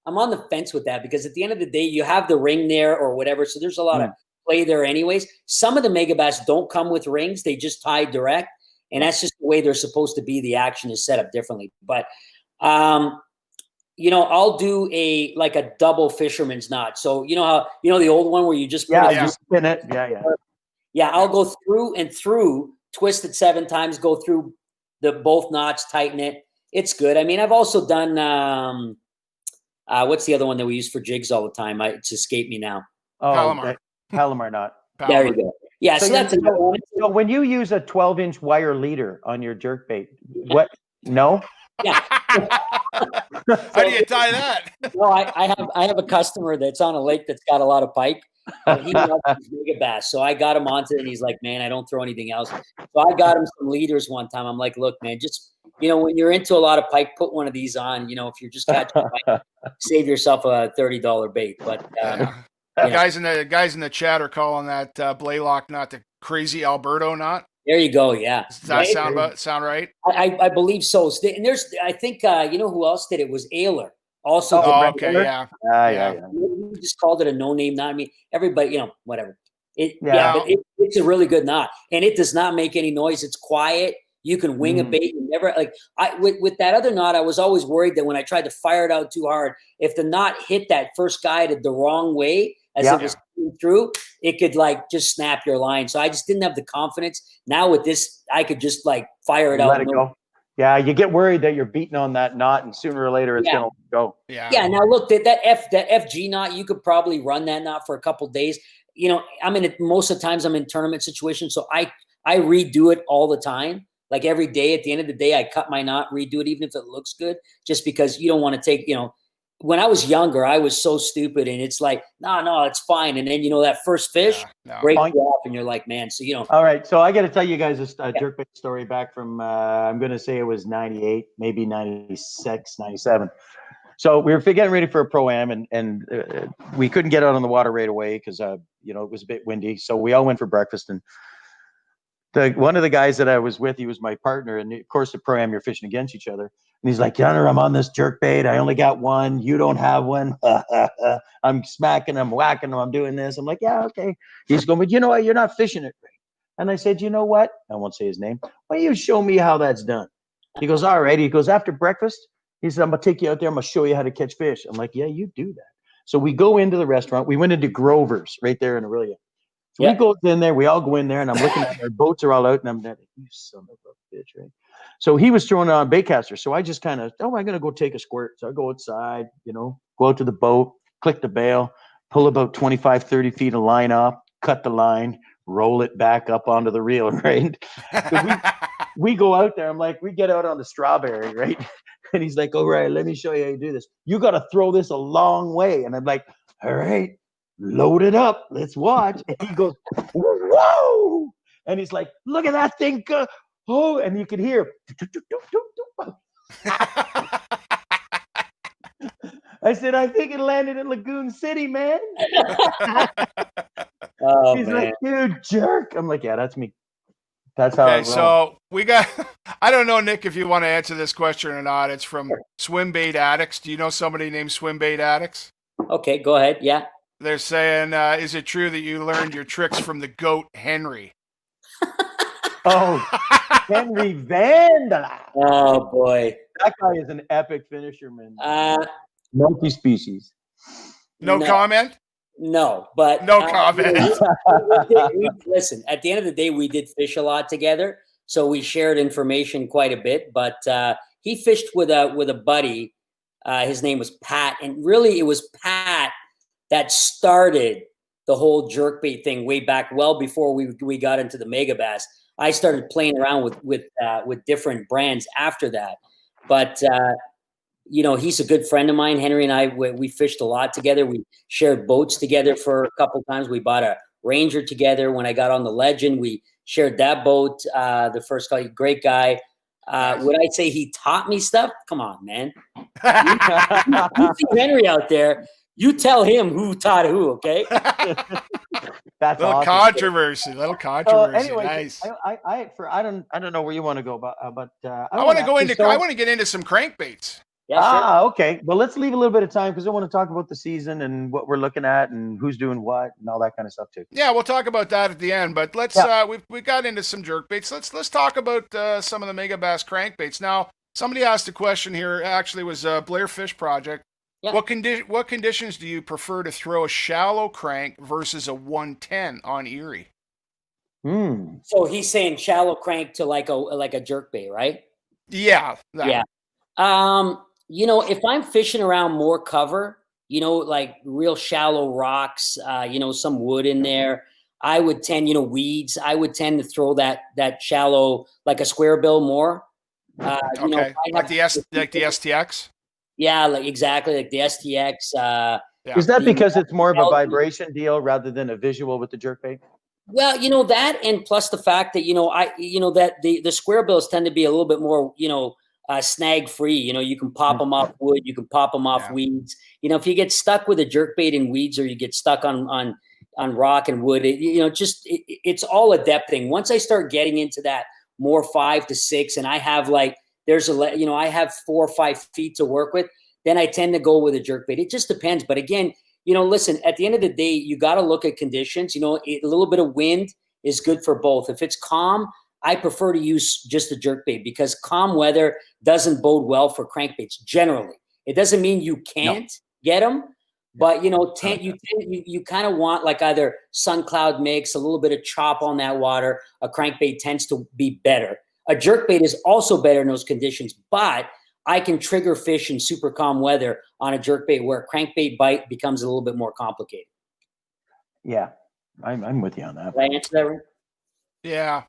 I'm on the fence with that because at the end of the day, you have the ring there or whatever. So there's a lot of play there anyways. Some of the Megabass don't come with rings. They just tie direct. And that's just the way they're supposed to be. The action is set up differently. But, I'll do a double fisherman's knot. So you know how, the old one where you just spin it. Yeah. I'll go through and through, twist it 7 times, go through both knots, tighten it. It's good. I mean, I've also done, what's the other one that we use for jigs all the time? It's escaped me now. Palomar knot. There you go. Yeah, so that's another one. So when you use a 12-inch wire leader on your jerkbait, what? No? Yeah. How do you tie that? No, I have a customer that's on a lake that's got a lot of pike. And he loves Megabass. So I got him onto it and he's like, man, I don't throw anything else. So I got him some leaders one time. I'm like, look, man, just, when you're into a lot of pike, put one of these on. If you're just catching pike, save yourself a $30 bait. But guys in the chat are calling that Blaylock knot the crazy Alberto knot. There you go. Yeah. Does that sound right? I believe so. And I think who else did it? Was Ayler. Also, yeah. We just called it a no-name knot. I mean, everybody, whatever. But it's a really good knot, and it does not make any noise. It's quiet. You can wing a bait. You never with that other knot. I was always worried that when I tried to fire it out too hard, if the knot hit that first guide the wrong way as it was coming through, it could just snap your line. So I just didn't have the confidence. Now with this, I could just fire it out. Let it go. Yeah, you get worried that you're beating on that knot, and sooner or later it's gonna go. Yeah. Now look, that FG knot, you could probably run that knot for a couple of days. Most of the times I'm in tournament situations, so I redo it all the time. Like every day, at the end of the day, I cut my knot, redo it, even if it looks good, just because you don't want to take. When I was younger, I was so stupid, and it's like, no, it's fine. And then that first fish breaks you off, and you're like, man. So All right, so I got to tell you guys a jerkbait story back from I'm going to say it was 98, maybe 96, 97. So we were getting ready for a pro-am, and we couldn't get out on the water right away because it was a bit windy. So we all went for breakfast, and one of the guys that I was with, he was my partner, and of course, the pro-am, you're fishing against each other. And he's like, Gunner, I'm on this jerkbait. I only got one. You don't have one. I'm smacking them, whacking them. I'm doing this. I'm like, yeah, okay. He's going, but you know what? You're not fishing it right. And I said, you know what? I won't say his name. Why don't you show me how that's done? He goes, all right. He goes, after breakfast, he said, I'm going to take you out there. I'm going to show you how to catch fish. I'm like, yeah, you do that. So we go into the restaurant. We went into Grover's right there in Aurelia. So we go in there. We all go in there, and I'm looking at our boats are all out, and I'm like, you son of a bitch, right? So he was throwing it on baitcaster. So I just kind of, I'm going to go take a squirt. So I go outside, go out to the boat, click the bail, pull about 25, 30 feet of line off, cut the line, roll it back up onto the reel, right? So we go out there. I'm like, we get out on the strawberry, right? And he's like, all right, let me show you how you do this. You got to throw this a long way. And I'm like, all right, load it up. Let's watch. And he goes, whoa. And he's like, look at that thing go. Oh, and you could hear. I said, I think it landed in Lagoon City, man. Oh, He's man. like, dude, jerk. I'm like, yeah, that's me. That's how. Okay, so we got. I don't know, Nick, if you want to answer this question or not. It's from Swimbait Addicts. Do you know somebody named Swimbait Addicts? Okay, go ahead. Yeah. They're saying, is it true that you learned your tricks from the goat Henry? Oh, Henry Vandala. Oh boy. That guy is an epic fisher, man. Uh, Multi-species. No comment? No, but No comment. Listen, at the end of the day, we did fish a lot together, so we shared information quite a bit. But he fished with a buddy. His name was Pat, and really, it was Pat that started the whole jerkbait thing way back, well before we got into the Megabass. I started playing around with different brands after that, but. You know, he's a good friend of mine. Henry and I, we fished a lot together. We shared boats together for a couple of times. We bought a Ranger together. When I got on the Legend, we shared that boat. The first guy, great guy. Would I say he taught me stuff? Come on, man. You see Henry out there. You tell him who taught who, okay? That's little awesome. controversy. Anyway, Nice. I don't know where you want to go, but I want to go into. I want to get into some crankbaits. Yeah, sure. Okay. Well, let's leave a little bit of time because I want to talk about the season and what we're looking at and who's doing what and all that kind of stuff too. Yeah, we'll talk about that at the end. But let's we got into some jerkbaits. Let's talk about some of the Megabass crankbaits. Now, somebody asked a question here. Actually, was Blair Fish Project. Yeah. What conditions do you prefer to throw a shallow crank versus a 110 on Erie? So he's saying shallow crank to like a jerkbait, right? Yeah. Yeah. You know, if I'm fishing around more cover, you know, like real shallow rocks, you know, some wood in there, I would tend, you know, weeds. I would tend to throw that shallow, like a square bill more. Okay. You know, like the STX. Yeah, like exactly like the STX. Is that because it's more of a vibration deal rather than a visual with the jerkbait? Well, you know that, and plus the fact that that the square bills tend to be a little bit more, you know, snag free. You know, you can pop them off wood, you can pop them off weeds. You know, if you get stuck with a jerkbait in weeds, or you get stuck on rock and wood, it's all a depth thing. Once I start getting into that more 5 to 6, and I have like I have 4 or 5 feet to work with, then I tend to go with a jerkbait. It just depends. But again, you know, listen, at the end of the day, you got to look at conditions. You know, a little bit of wind is good for both. If it's calm, I prefer to use just a jerkbait because calm weather doesn't bode well for crankbaits generally. It doesn't mean you can't get them, but, you know, you kind of want like either sun cloud mix, a little bit of chop on that water. A crankbait tends to be better. A jerkbait is also better in those conditions, but I can trigger fish in super calm weather on a jerkbait where a crankbait bite becomes a little bit more complicated. Yeah, I'm with you on that. Did I answer that right? Yeah.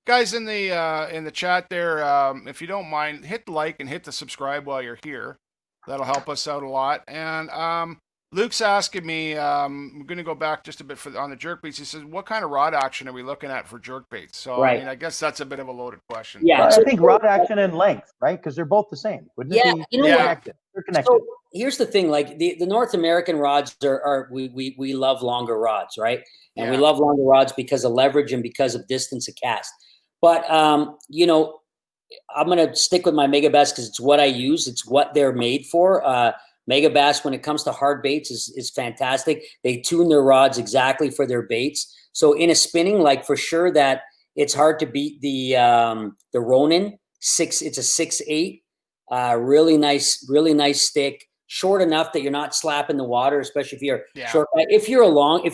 Guys in the chat there, if you don't mind, hit the like and hit the subscribe while you're here. That'll help us out a lot. And Luke's asking me, we're going to go back just a bit on the jerkbaits. He says, what kind of rod action are we looking at for jerkbaits? So, I mean, I guess that's a bit of a loaded question. Yeah. Well, I think rod action and length, right? Because they're both the same. Wouldn't it be? You know connected? They're connected. So here's the thing, like the North American rods we love longer rods, right? And we love longer rods because of leverage and because of distance of cast. But, you know, I'm going to stick with my Megabass because it's what I use. It's what they're made for. Megabass, when it comes to hard baits, is fantastic. They tune their rods exactly for their baits. So in a spinning, like for sure that it's hard to beat the Ronin 6. It's a 6/8, really nice stick, short enough that you're not slapping the water, especially if you're short. If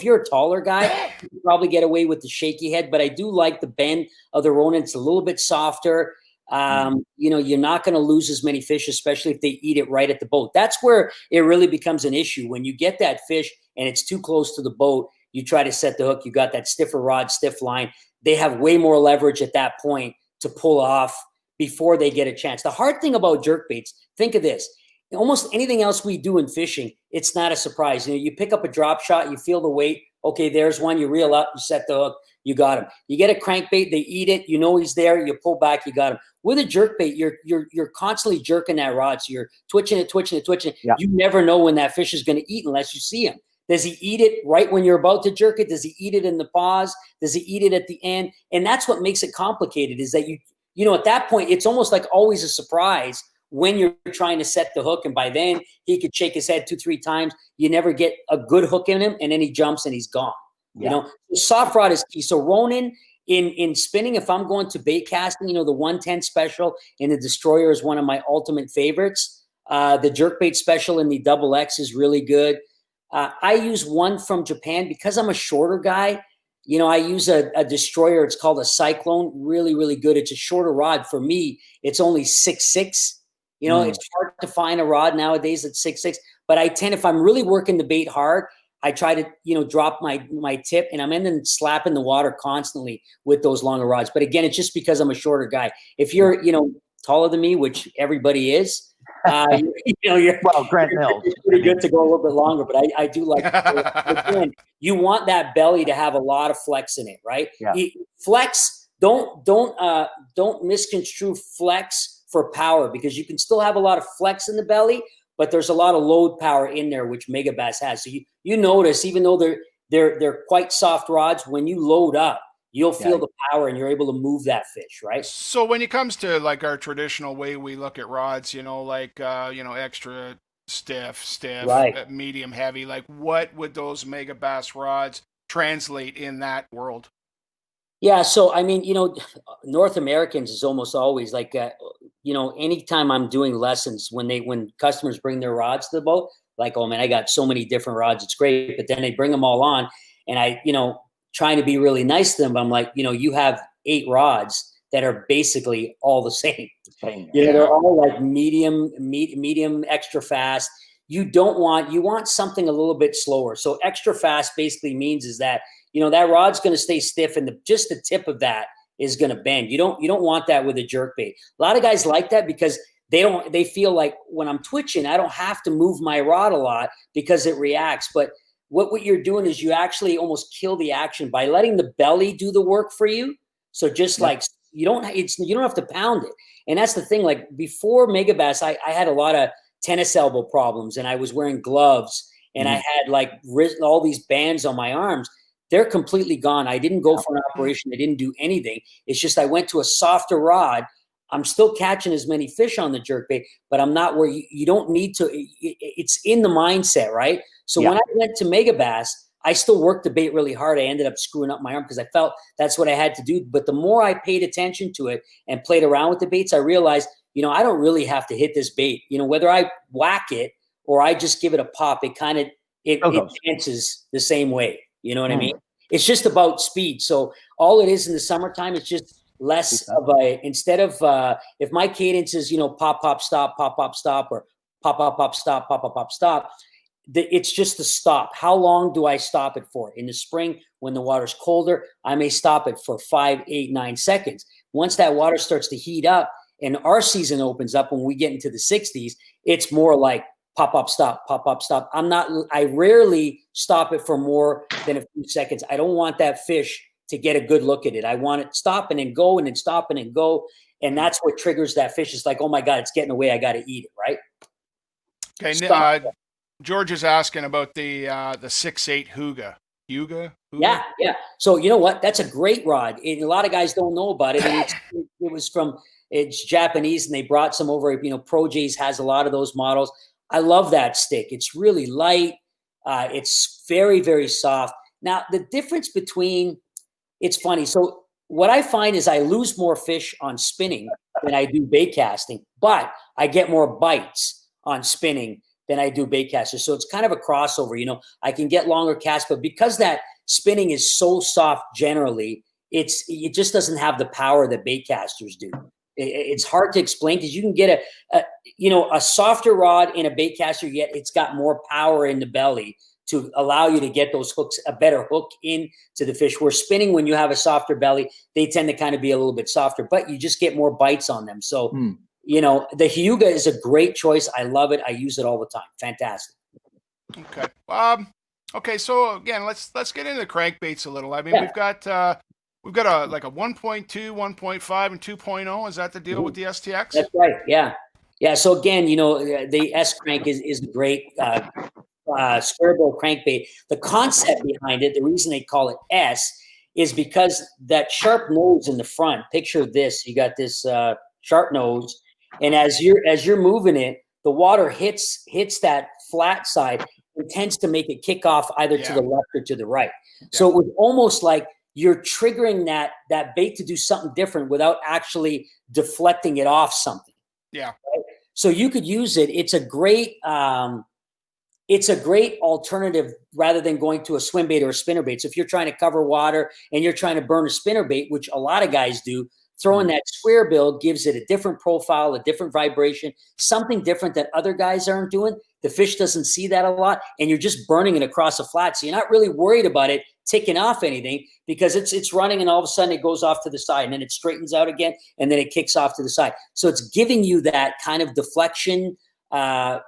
you're a taller guy, you probably get away with the shaky head. But I do like the bend of the Ronin. It's a little bit softer. You know, you're not going to lose as many fish, especially if they eat it right at the boat. That's where it really becomes an issue. When you get that fish and it's too close to the boat, you try to set the hook. You got that stiffer rod, stiff line. They have way more leverage at that point to pull off before they get a chance. The hard thing about jerkbaits, think of this. Almost anything else we do in fishing, it's not a surprise. You know, you pick up a drop shot, you feel the weight. Okay, there's one. You reel up, you set the hook. you got him. You get a crankbait, they eat it, you know he's there, you pull back, you got him. With a jerkbait, you're constantly jerking that rod, so you're twitching it, twitching it, twitching it. Yeah. You never know when that fish is going to eat unless you see him. Does he eat it right when you're about to jerk it? Does he eat it in the pause? Does he eat it at the end? And that's what makes it complicated, is that you know, at that point, it's almost like always a surprise when you're trying to set the hook. And by then, he could shake his head 2-3 times. You never get a good hook in him, and then he jumps and he's gone. Yeah. You know, the soft rod is key. So Ronin, in spinning, if I'm going to bait casting, you know, the 110 special in the Destroyer is one of my ultimate favorites. The jerkbait special in the Double X is really good. I use one from Japan because I'm a shorter guy. You know, I use a Destroyer. It's called a Cyclone. Really, really good. It's a shorter rod. For me, it's only 6'6". You know, it's hard to find a rod nowadays at 6'6". But I tend, if I'm really working the bait hard, I try to, you know, drop my tip, and I'm in and slapping the water constantly with those longer rods. But again, it's just because I'm a shorter guy. If you're, you know, taller than me, which everybody is, you know, Grant Mills. It's pretty good to go a little bit longer, but I do like again, you want that belly to have a lot of flex in it, right? Yeah. Flex, don't misconstrue flex for power, because you can still have a lot of flex in the belly, but there's a lot of load power in there, which Megabass has. So you notice, even though they're quite soft rods, when you load up, you'll feel the power and you're able to move that fish, right? So when it comes to like our traditional way we look at rods, you know, like you know, extra stiff, Right. medium, heavy, like what would those Megabass rods translate in that world? Yeah, so I mean, you know, North Americans is almost always like, you know, anytime I'm doing lessons, when customers bring their rods to the boat, like, oh man, I got so many different rods, it's great. But then they bring them all on, and I, you know, trying to be really nice to them, but I'm like, you know, you have 8 rods that are basically all the same. You know, they're all like medium, extra fast. You want something a little bit slower. So extra fast basically means is that, you know, that rod's going to stay stiff, and just the tip of that is going to bend. You don't want that with a jerkbait. A lot of guys like that because they feel like when I'm twitching, I don't have to move my rod a lot because it reacts. But what you're doing is you actually almost kill the action by letting the belly do the work for you. So just like you don't have to pound it. And that's the thing. Like before Megabass, I had a lot of tennis elbow problems, and I was wearing gloves, and I had like all these bands on my arms. They're completely gone. I didn't go for an operation. I didn't do anything. It's just I went to a softer rod. I'm still catching as many fish on the jerkbait, but I'm not where you don't need to. It's in the mindset, right? So when I went to Megabass, I still worked the bait really hard. I ended up screwing up my arm because I felt that's what I had to do. But the more I paid attention to it and played around with the baits, I realized, you know, I don't really have to hit this bait. You know, whether I whack it or I just give it a pop, it dances the same way. You know what I mean? It's just about speed. So all it is in the summertime, it's just less of instead of if my cadence is, you know, pop, pop, stop, or pop, pop, pop, stop, pop, pop, pop, stop. It's just a stop. How long do I stop it for? In the spring, when the water's colder, I may stop it for 5, 8, 9 seconds. Once that water starts to heat up and our season opens up, when we get into the 60s, it's more like pop, pop, stop, pop, pop, stop. I rarely stop it for more than a few seconds. I don't want that fish to get a good look at it. I want it stop and then go and then stop and then go. And that's what triggers that fish. It's like, oh my God, it's getting away. I got to eat it, right? Okay. George is asking about the 6'8" Huga. Huga? Yeah. So you know what? That's a great rod. And a lot of guys don't know about it. And it's Japanese, and they brought some over. You know, Pro J's has a lot of those models. I love that stick. It's really light. It's very, very soft. Now, the difference it's funny. So what I find is I lose more fish on spinning than I do bait casting, but I get more bites on spinning than I do bait casters. So it's kind of a crossover. You know, I can get longer casts, but because that spinning is so soft generally, it just doesn't have the power that bait casters do. It's hard to explain because you can get a softer rod in a bait caster, yet it's got more power in the belly to allow you to get those hooks, a better hook into the fish. Where spinning, when you have a softer belly, they tend to kind of be a little bit softer, but you just get more bites on them. So, you know, the Hyuga is a great choice. I love it. I use it all the time. Fantastic. Okay. Okay. So again, let's get into crankbaits a little. I mean, we've got We've got a 1.2, 1.5, and 2.0. Is that the deal with the STX? That's right. Yeah. Yeah. So again, the S crank is a great square bill crankbait. The concept behind it, the reason they call it S, is because that sharp nose in the front. Picture this: you got this sharp nose, and as you're moving it, the water hits that flat side and tends to make it kick off either to the left or to the right. Yeah. So it was almost like you're triggering that bait to do something different without actually deflecting it off something. Yeah. Right? So you could use it. It's a great alternative rather than going to a swim bait or a spinner bait. So if you're trying to cover water and you're trying to burn a spinner bait, which a lot of guys do, throwing that square bill gives it a different profile, a different vibration, something different that other guys aren't doing. The fish doesn't see that a lot, and you're just burning it across a flat. So you're not really worried about it ticking off anything because it's running, and all of a sudden it goes off to the side, and then it straightens out again, and then it kicks off to the side. So it's giving you that kind of deflection. It's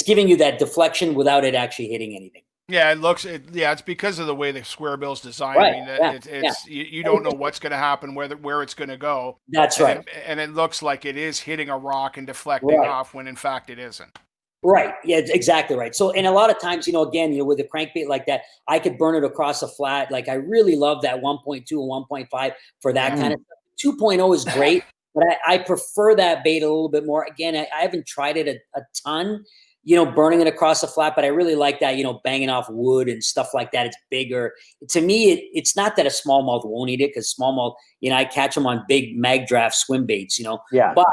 giving you that deflection without it actually hitting anything. Yeah, it's because of the way the square bill's designed. Right. I mean, you don't know what's going to happen, where it's going to go. That's right. And it looks like it is hitting a rock and deflecting off when in fact it isn't. Right. Yeah, exactly right. So, and a lot of times, again, with a crankbait like that, I could burn it across a flat. Like I really love that 1.2 and 1.5 for that kind of stuff. 2.0 is great, but I prefer that bait a little bit more. Again, I haven't tried it a ton. Burning it across the flat, but I really like that, banging off wood and stuff like that. It's bigger. To me, it's not that a smallmouth won't eat it, because smallmouth, I catch them on big mag draft swim baits, Yeah. But,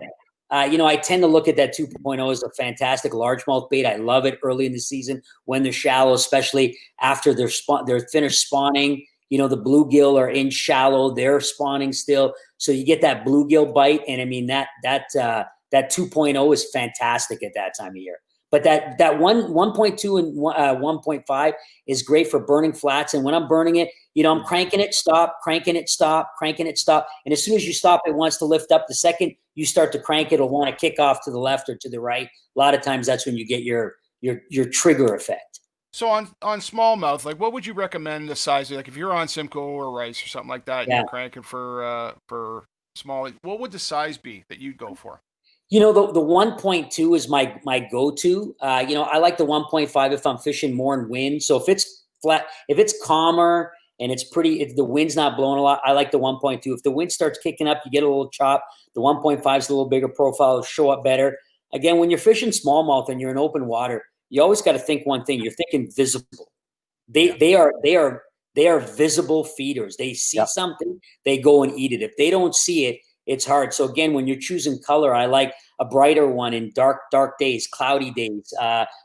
I tend to look at that 2.0 as a fantastic largemouth bait. I love it early in the season when they're shallow, especially after they're finished spawning. The bluegill are in shallow, they're spawning still. So you get that bluegill bite. And I mean, that 2.0 is fantastic at that time of year. But that 1.2 and 1.5 is great for burning flats. And when I'm burning it, I'm cranking it, stop, cranking it, stop, cranking it, stop. And as soon as you stop, it wants to lift up. The second you start to crank it, it'll want to kick off to the left or to the right. A lot of times that's when you get your trigger effect. So on smallmouth, like what would you recommend the size of? Like if you're on Simcoe or Rice or something like that, and you're cranking for small, what would the size be that you'd go for? The 1.2 is my go-to. I like the 1.5 if I'm fishing more in wind. So if it's flat, if it's calmer and it's pretty, if the wind's not blowing a lot, I like the 1.2. If the wind starts kicking up, you get a little chop. The 1.5 is a little bigger profile, show up better. Again, when you're fishing smallmouth and you're in open water, you always got to think one thing. You're thinking visible. They are visible feeders. They see something, they go and eat it. If they don't see it, it's hard. So again, when you're choosing color, I like a brighter one in dark days, cloudy days,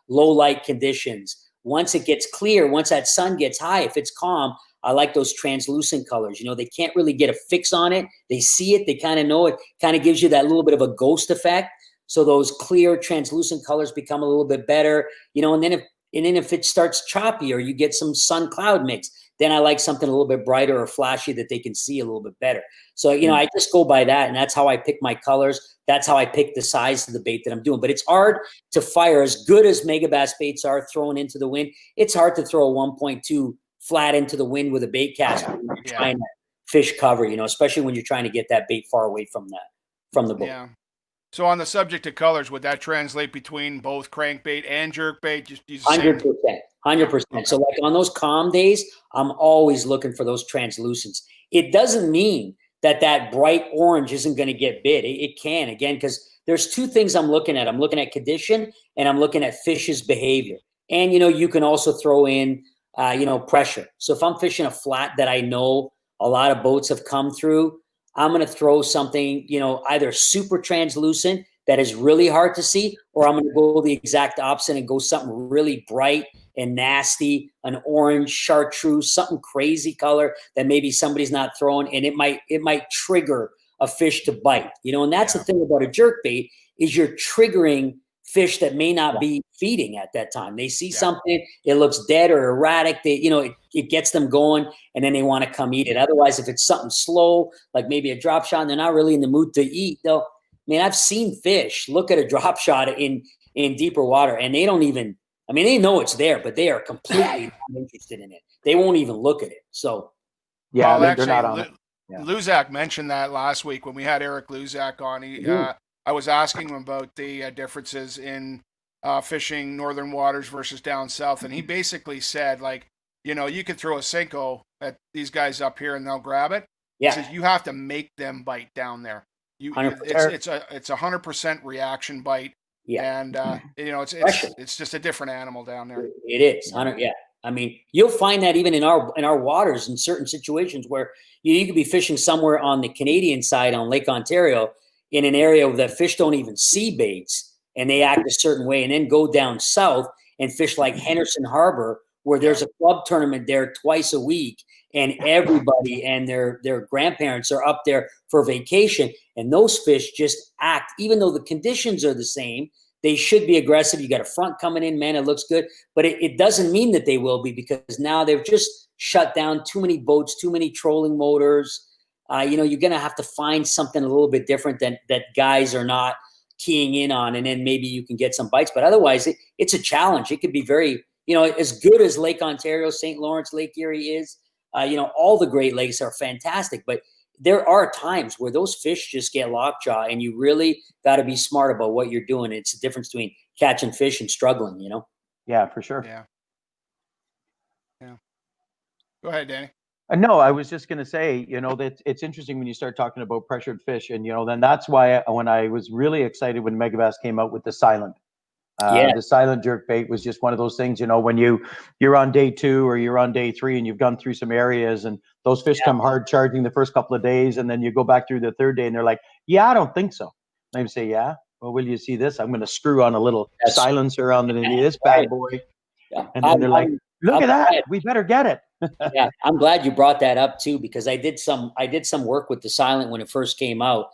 low light conditions. Once it gets clear, once that sun gets high, if it's calm, I like those translucent colors. They can't really get a fix on it. They see it, they kind of know it, kind of gives you that little bit of a ghost effect. So those clear translucent colors become a little bit better, and then if it starts choppy or you get some sun cloud mix, then I like something a little bit brighter or flashy that they can see a little bit better. So, I just go by that, and that's how I pick my colors. That's how I pick the size of the bait that I'm doing. But it's hard to fire as good as Megabass baits are thrown into the wind. It's hard to throw a 1.2 flat into the wind with a bait cast when you're trying to fish cover, especially when you're trying to get that bait far away from the boat. Yeah. So on the subject of colors, would that translate between both crankbait and jerkbait? 100%. 100%. Okay. So like on those calm days, I'm always looking for those translucents. It doesn't mean that bright orange isn't going to get bit. It can, again, because there's two things I'm looking at. I'm looking at condition and I'm looking at fish's behavior. And, you can also throw in, pressure. So if I'm fishing a flat that I know a lot of boats have come through, I'm going to throw something, either super translucent that is really hard to see, or I'm going to go the exact opposite and go something really bright and nasty, an orange chartreuse, something crazy color that maybe somebody's not throwing, and it might trigger a fish to bite. And that's the thing about a jerkbait is you're triggering fish that may not be feeding at that time. They see something, it looks dead or erratic, it gets them going, and then they want to come eat it. Otherwise, if it's something slow, like maybe a drop shot, and they're not really in the mood to eat, I've seen fish look at a drop shot in deeper water, and they don't even, they know it's there, but they are completely not interested in it. They won't even look at it. So Yeah, Well, they're not actually, on it. Yeah. Luzak mentioned that last week when we had Eric Luzak on. I was asking him about the differences in fishing northern waters versus down south, and he basically said, like, you could throw a Senko at these guys up here and they'll grab it. He says you have to make them bite down there. It's a 100% reaction bite, and it's just a different animal down there. It is 100. Yeah, I mean, you'll find that even in our waters in certain situations where you could be fishing somewhere on the Canadian side on Lake Ontario in an area that fish don't even see baits and they act a certain way, and then go down south and fish like Henderson Harbor where there's a club tournament there twice a week, and everybody and their grandparents are up there for vacation, and those fish just act, even though the conditions are the same. They should be aggressive. You got a front coming in, man, it looks good. But it doesn't mean that they will be, because now they've just shut down too many boats, too many trolling motors. You're going to have to find something a little bit different that guys are not keying in on, and then maybe you can get some bites. But otherwise, it's a challenge. It could be very, as good as Lake Ontario, St. Lawrence, Lake Erie is. All the Great Lakes are fantastic, but there are times where those fish just get lockjaw, and you really got to be smart about what you're doing. It's the difference between catching fish and struggling, Yeah, for sure. Yeah. Go ahead, Danny. No, I was just going to say, that it's interesting when you start talking about pressured fish, and then that's why when I was really excited when Megabass came out with the silent. The silent jerkbait was just one of those things, when you're on day 2 or you're on day 3 and you've gone through some areas and those fish come hard charging the first couple of days, and then you go back through the third day and they're like, yeah, I don't think so. And I say, yeah, well, will you see this? I'm going to screw on a little silencer on this bad boy. Yeah. And then they're like, look at that. We better get it. Yeah, I'm glad you brought that up too, because I did some work with the silent when it first came out.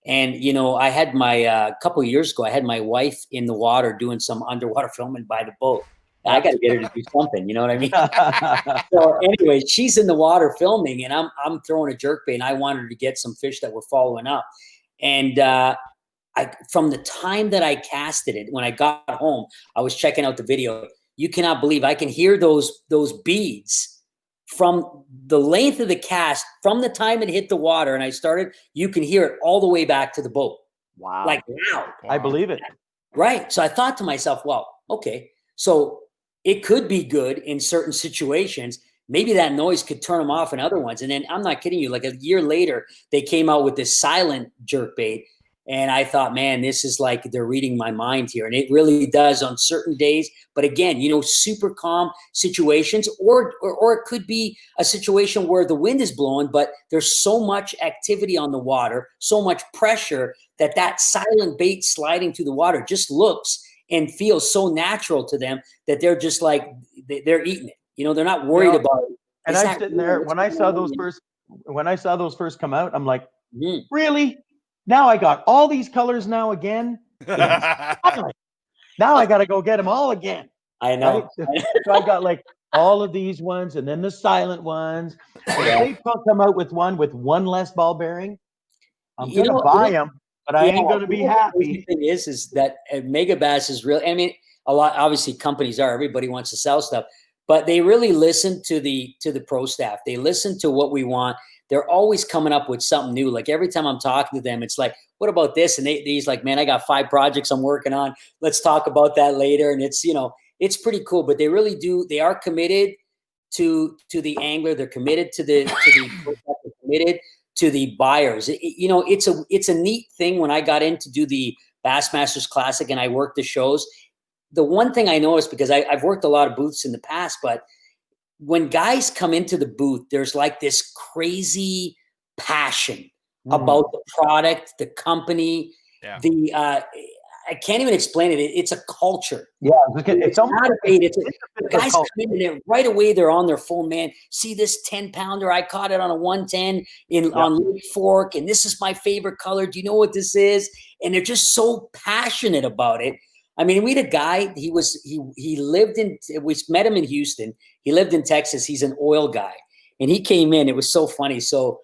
And, I had my, a couple of years ago, I had my wife in the water doing some underwater filming by the boat. I got to get her to do something, you know what I mean? So anyway, she's in the water filming, and I'm throwing a jerkbait, and I wanted her to get some fish that were following up. And from the time that I casted it, when I got home, I was checking out the video. You cannot believe I can hear those beads from the length of the cast, from the time it hit the water and I started, you can hear it all the way back to the boat. Wow. Like, wow. I believe it. Right. So I thought to myself, well, okay, so it could be good in certain situations. Maybe that noise could turn them off in other ones. And then I'm not kidding you, like a year later, they came out with this silent jerkbait. And I thought, man, this is like they're reading my mind here. And it really does on certain days. But again, super calm situations, or it could be a situation where the wind is blowing, but there's so much activity on the water, so much pressure that silent bait sliding through the water just looks and feels so natural to them that they're just like, they're eating it. They're not worried about it. And I'm sitting there, when I saw those first come out, I'm like, really? Now I got all these colors now again. Now I got to go get them all again. I know. Right? So I got like all of these ones, and then the silent ones. If they come out with one less ball bearing, I'm going to buy them, but I ain't going to be happy. The thing is that Megabass is really, I mean, a lot, obviously companies everybody wants to sell stuff, but they really listen to the pro staff. They listen to what we want. They're always coming up with something new. Like every time I'm talking to them, it's like, what about this? And he's like, man, I got 5 projects I'm working on. Let's talk about that later. And it's, it's pretty cool, but they really do. They are committed to the angler. They're committed to they're committed to the buyers. It's a neat thing. When I got in to do the Bassmasters Classic and I worked the shows, the one thing I noticed, because I've worked a lot of booths in the past, but when guys come into the booth, there's like this crazy passion about the product, the company, I can't even explain it. It's a culture. Yeah, it's almost not a bait. It's guys come in and right away they're on their phone. Man, see this 10-pounder? I caught it on a 110 on Lake Fork, and this is my favorite color. Do you know what this is? And they're just so passionate about it. I mean, we had a guy. He lived in. We met him in Houston. He lived in Texas. He's an oil guy, and he came in. It was so funny. So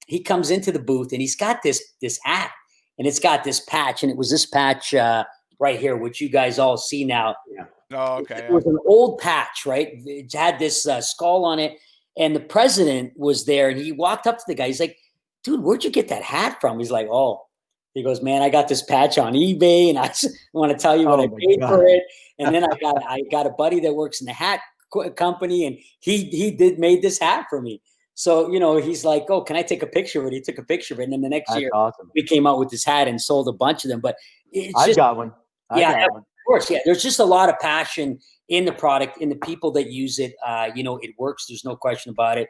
he comes into the booth, and he's got this hat. And it's got this patch, and it was this patch right here, which you guys all see now. Yeah. Oh, okay. It was an old patch, right? It had this skull on it, and the president was there, and he walked up to the guy. He's like, dude, where'd you get that hat from? He's like, oh, he goes, man, I got this patch on eBay, and I want to tell you what I paid for it. And then I got a buddy that works in the hat company, and he made this hat for me. So, you know, he's like, oh, can I take a picture of it? He took a picture of it. And then the next year we came out with this hat and sold a bunch of them. But I got one. Of course. Yeah. There's just a lot of passion in the product, in the people that use it. You know, it works. There's no question about it.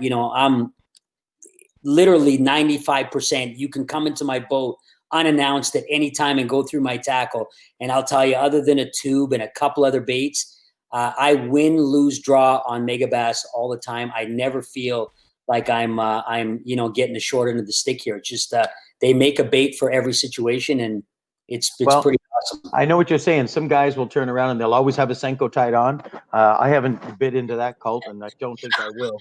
You know, I'm literally 95%. You can come into my boat unannounced at any time and go through my tackle. And I'll tell you, other than a tube and a couple other baits, I win, lose, draw on Megabass all the time. I never feel like I'm you know, getting the short end of the stick here. It's just they make a bait for every situation, and it's pretty awesome. I know what you're saying. Some guys will turn around and they'll always have a Senko tied on. I haven't bit into that cult, and I don't think I will.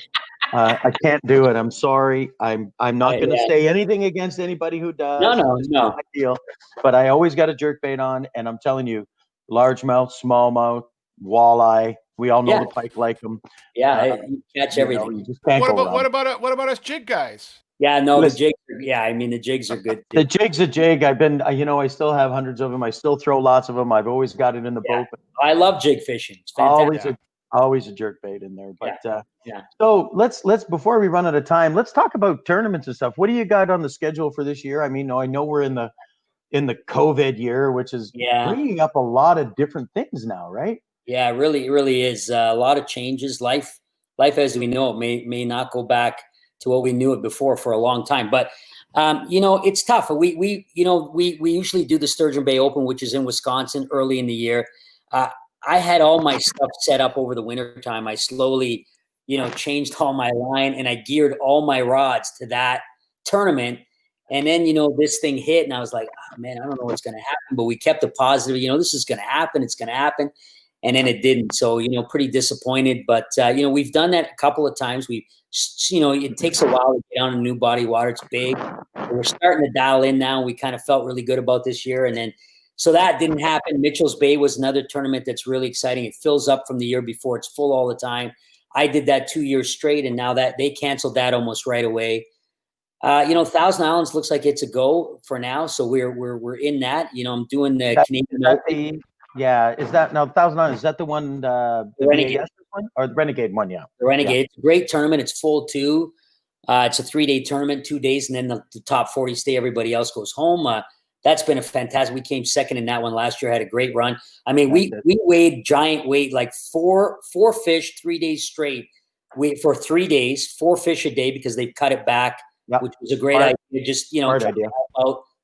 I can't do it. I'm sorry. I'm not going to say anything against anybody who does. No. My deal. But I always got a jerkbait on, and I'm telling you, largemouth, smallmouth, walleye. We all know the pike like them. Yeah, you catch everything. You just can't go wrong. What about us jig guys? Yeah, no, the jigs. Yeah, I mean the jigs are good too. The jig's a jig. I've been, you know, I still have hundreds of them. I still throw lots of them. I've always got it in the boat. I love jig fishing. It's fantastic. Always a jerkbait in there. But so let's before we run out of time, let's talk about tournaments and stuff. What do you got on the schedule for this year? I mean, I know we're in the COVID year, which is bringing up a lot of different things now, right? Yeah, it really is a lot of changes. Life as we know it may not go back to what we knew it before for a long time. But you know, it's tough. We usually do the Sturgeon Bay Open, which is in Wisconsin early in the year. I had all my stuff set up over the winter time. I slowly, you know, changed all my line, and I geared all my rods to that tournament. And then, you know, this thing hit, and I was like, oh, man, I don't know what's going to happen. But we kept it positive. You know, this is going to happen. It's going to happen. And then it didn't. So, you know, pretty disappointed. But, you know, we've done that a couple of times. You know, it takes a while to get on a new body of water. It's big. We're starting to dial in now. We kind of felt really good about this year. And then, so that didn't happen. Mitchell's Bay was another tournament that's really exciting. It fills up from the year before. It's full all the time. I did that 2 years straight, and now that they canceled that almost right away. You know, Thousand Islands looks like it's a go for now. So we're in that. You know, I'm doing the Canadian Open. Is that now Thousand Islands? Is that the one, the Renegade one, or the Renegade one? Yeah, the Renegade. It's a great tournament. It's full too. It's a 3-day tournament, 2 days, and then the top 40 stay. Everybody else goes home. That's been a fantastic. We came second in that one last year. Had a great run. I mean, we weighed giant weight, like four fish 3 days straight. For 3 days, 4 fish a day because they've cut it back, which was a great idea. Just, you know, idea.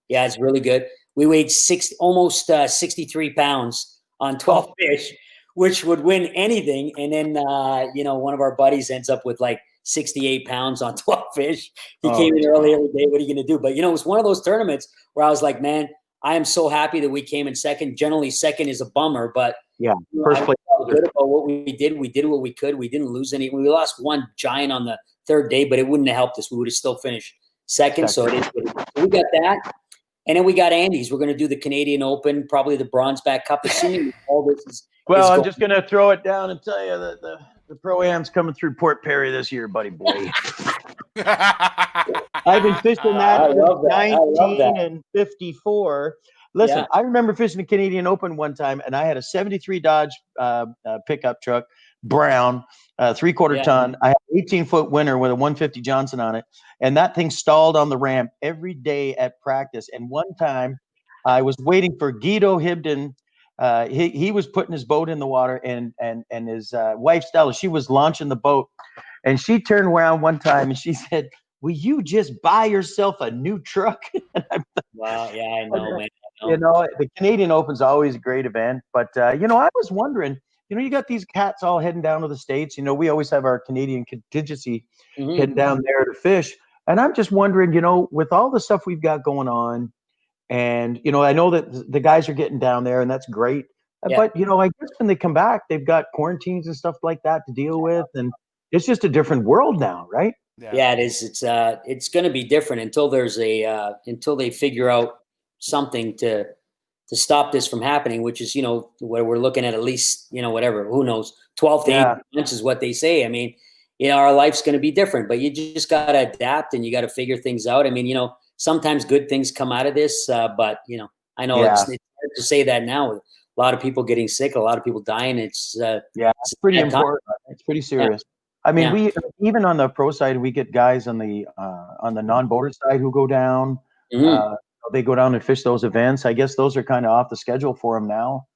Yeah, it's really good. We weighed almost 63 pounds on 12 fish, which would win anything. And then, you know, one of our buddies ends up with like 68 pounds on 12 fish. He came in early every day. What are you going to do? But, you know, it was one of those tournaments where I was like, man, I am so happy that we came in second. Generally, second is a bummer, but first place. Good about what we did. We did what we could. We didn't lose any. We lost one giant on the third day, but it wouldn't have helped us. We would have still finished second. So it is what it is. So we got that. And then we got Andy's. We're going to do the Canadian Open, probably the Bronzeback Cup, assuming all this is. Well, I'm just going to throw it down and tell you that the Pro-Am's coming through Port Perry this year, buddy boy. I've been fishing that since 1954. Listen, I remember fishing the Canadian Open one time, and I had a 73 Dodge pickup truck, brown, 3/4 ton. I had an 18-foot winner with a 150 Johnson on it, and that thing stalled on the ramp every day at practice. And one time, I was waiting for Guido Hibden. He was putting his boat in the water, and his wife Stella, she was launching the boat, and she turned around one time and she said, "Will you just buy yourself a new truck?" Wow, yeah, I know, man. You know, the Canadian Open's always a great event, but you know, I was wondering, you know, you got these cats all heading down to the States. You know, we always have our Canadian contingency heading down there to fish, and I'm just wondering, you know, with all the stuff we've got going on, and you know, I know that the guys are getting down there, and that's great. But you know, I guess when they come back, they've got quarantines and stuff like that to deal with, and it's just a different world now, right? Yeah, it is. It's going to be different until there's until they figure out something to stop this from happening, which is, you know, where we're looking at least, you know, whatever, who knows, 12 to 18 months is what they say. I mean, our life's going to be different, but you just got to adapt and you got to figure things out. I mean, sometimes good things come out of this, but I know it's hard to say that now with a lot of people getting sick, a lot of people dying. It's it's pretty important. It's pretty serious. I mean, we even on the pro side, we get guys on the non-boater side who go down. They go down and fish those events. I guess those are kind of off the schedule for them now.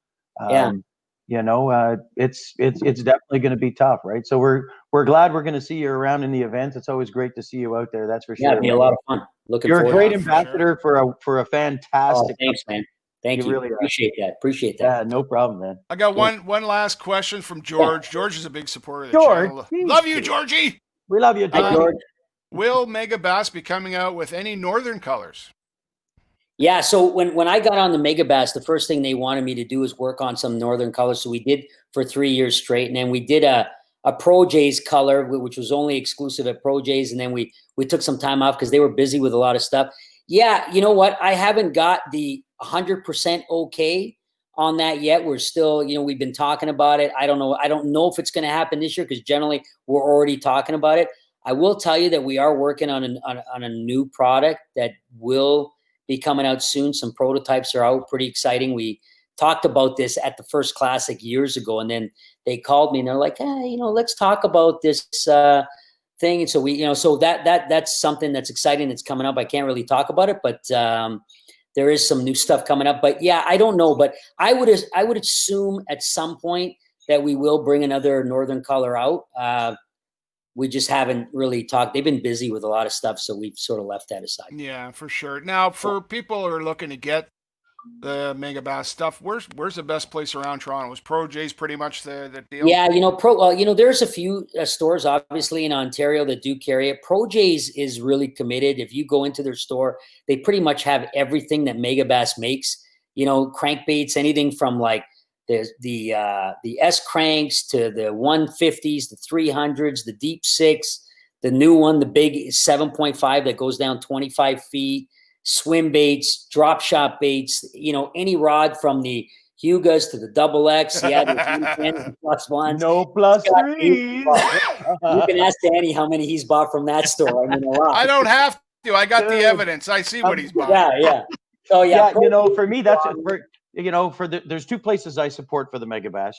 It's definitely going to be tough, right? So we're glad we're going to see you around in the events. It's always great to see you out there. That's for sure. Yeah, it'd be a lot of fun. You're a great ambassador for a fantastic. Thanks, man. Thank you. Really appreciate that. Appreciate that. Yeah, no problem, man. I got one last question from George. George is a big supporter of the channel. Love you, Georgie. We love you, George. Will Megabass be coming out with any northern colors? Yeah, so when I got on the Megabass, the first thing they wanted me to do was work on some northern colors. So we did for 3 years straight, and then we did a Pro J's color, which was only exclusive at Pro J's, and then we took some time off because they were busy with a lot of stuff. Yeah, you know what? I haven't got the 100% okay on that yet. We're still, we've been talking about it. I don't know. I don't know if it's going to happen this year because generally we're already talking about it. I will tell you that we are working on a new product that will be coming out soon. Some prototypes are out, pretty exciting. We talked about this at the first Classic years ago, and then they called me and they're like, hey, let's talk about this thing. And so we, so that's something that's exciting that's coming up. I can't really talk about it, but there is some new stuff coming up. But yeah, I don't know, but I would assume at some point that we will bring another northern color out. We just haven't really talked. They've been busy with a lot of stuff, so we've sort of left that aside. Yeah, for sure. Now, for people who are looking to get the Megabass stuff, where's the best place around Toronto? Is Pro J's pretty much the deal? Yeah, there's a few stores obviously in Ontario that do carry it. Pro J's is really committed. If you go into their store, they pretty much have everything that Megabass makes. Crankbaits, anything from like the S cranks to the 150s, the 300s, the deep 6, the new one, the big 7.5 that goes down 25 feet, swim baits, drop shot baits, any rod from the Hugas to the double X, the +1. No +3. You can ask Danny how many he's bought from that store. I mean, a lot. I don't have to. I got the evidence. I see what he's bought. Yeah. So yeah, for me, that's there's two places I support for the Megabass.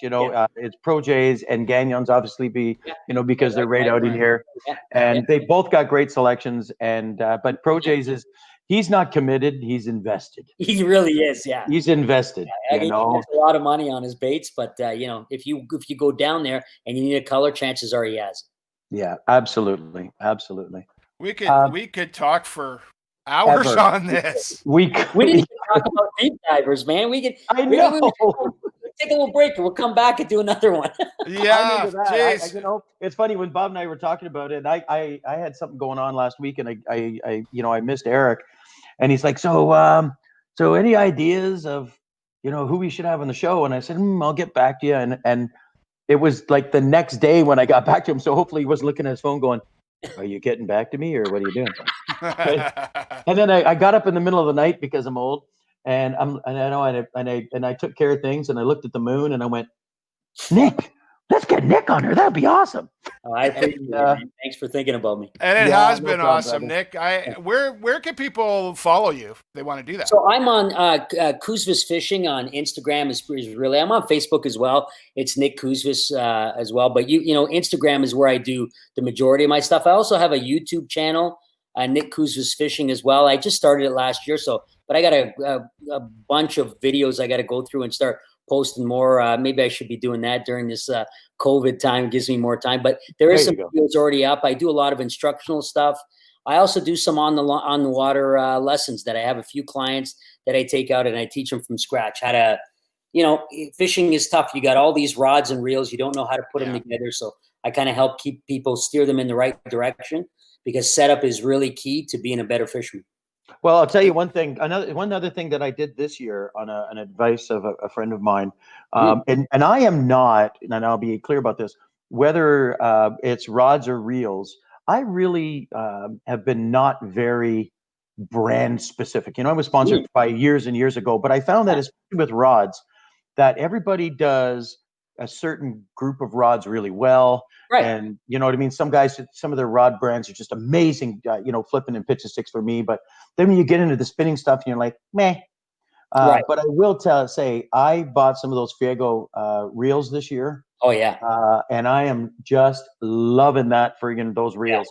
It's Pro J's and Gagnon's obviously because they're right out in here, and they both got great selections. And but Pro J's he's not committed. He's invested. He really is. Yeah. He's invested. He makes a lot of money on his baits, but if you go down there and you need a color, chances are he has. Yeah, absolutely. We could talk for hours on this. We didn't talk about deep divers, man. We could. I know. Take a little break and we'll come back and do another one. Yeah, it's funny when Bob and I were talking about it. I had something going on last week, and I missed Eric, and he's like, so any ideas of who we should have on the show? And I said, I'll get back to you. And it was like the next day when I got back to him. So hopefully he wasn't looking at his phone going, are you getting back to me or what are you doing? And then I got up in the middle of the night because I'm old. And I took care of things, and I looked at the moon, and I went, Nick, let's get Nick on here. That'd be awesome. I appreciate it. Thanks for thinking about me. And it has been awesome, Nick. Where can people follow you if they want to do that? So I'm on Cousvis Fishing on Instagram. Is really. I'm on Facebook as well. It's Nick Cousvis as well. But Instagram is where I do the majority of my stuff. I also have a YouTube channel, Nick Cousvis Fishing as well. I just started it last year, but I got a bunch of videos I got to go through and start posting more. Maybe I should be doing that during this COVID time. It gives me more time. But there is some videos already up. I do a lot of instructional stuff. I also do some on the water lessons that I have a few clients that I take out and I teach them from scratch how to, fishing is tough. You got all these rods and reels. You don't know how to put them together. So I kind of help keep people steer them in the right direction because setup is really key to being a better fisherman. Well, I'll tell you one thing. One other thing that I did this year on an advice of a friend of mine, and I am not, and I'll be clear about this, whether it's rods or reels, I really have been not very brand specific. I was sponsored by years and years ago, but I found that especially with rods, that everybody does a certain group of rods really well. Right. And you know what I mean? Some guys, some of their rod brands are just amazing, flipping and pitch and sticks for me. But then when you get into the spinning stuff, you're like, meh. Right. But I will say, I bought some of those Fuego reels this year. Oh yeah. And I am just loving that friggin' those reels.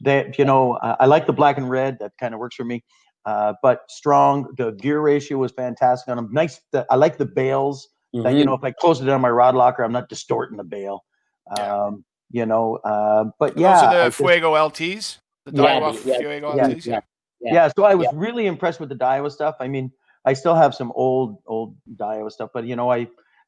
They, I like the black and red. That kind of works for me. But strong. The gear ratio was fantastic on them. Nice. I like the bails. That, if I close it on my rod locker, I'm not distorting the bail. But Those are the Fuego LTs, the Daiwa Fuego LTs. Yeah. So I was really impressed with the Daiwa stuff. I mean, I still have some old Daiwa stuff, but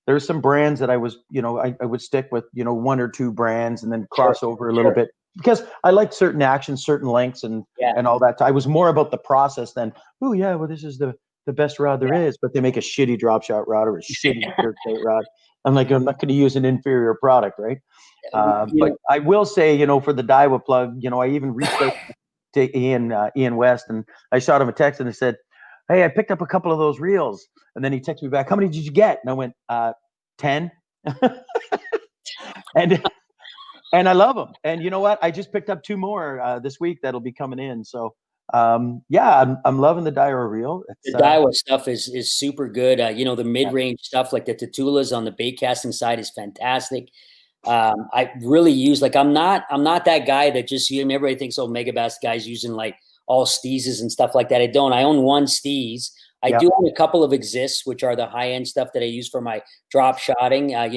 there's some brands that I was, I would stick with, one or two brands and then cross over a little bit because I like certain actions, certain lengths and all that. I was more about the process than, oh yeah, well, this is the best rod there is, but they make a shitty drop shot rod or a shitty jerkbait rod. I'm like, I'm not going to use an inferior product, right? But I will say, for the Daiwa plug, I even reached out to Ian West, and I shot him a text and I said, hey, I picked up a couple of those reels. And then he texted me back, how many did you get? And I went, 10. and I love them. And you know what? I just picked up 2 more this week that'll be coming in. So I'm loving the Daiwa reel. The Daiwa stuff is super good. The mid-range stuff like the Tatulas on the bait casting side is fantastic. I really use, like, I'm not that guy that just, everybody thinks, oh, Megabass guys using like all Steezes and stuff like that. I don't. I own one Steez. I do own a couple of Exists, which are the high-end stuff that I use for my drop shotting. A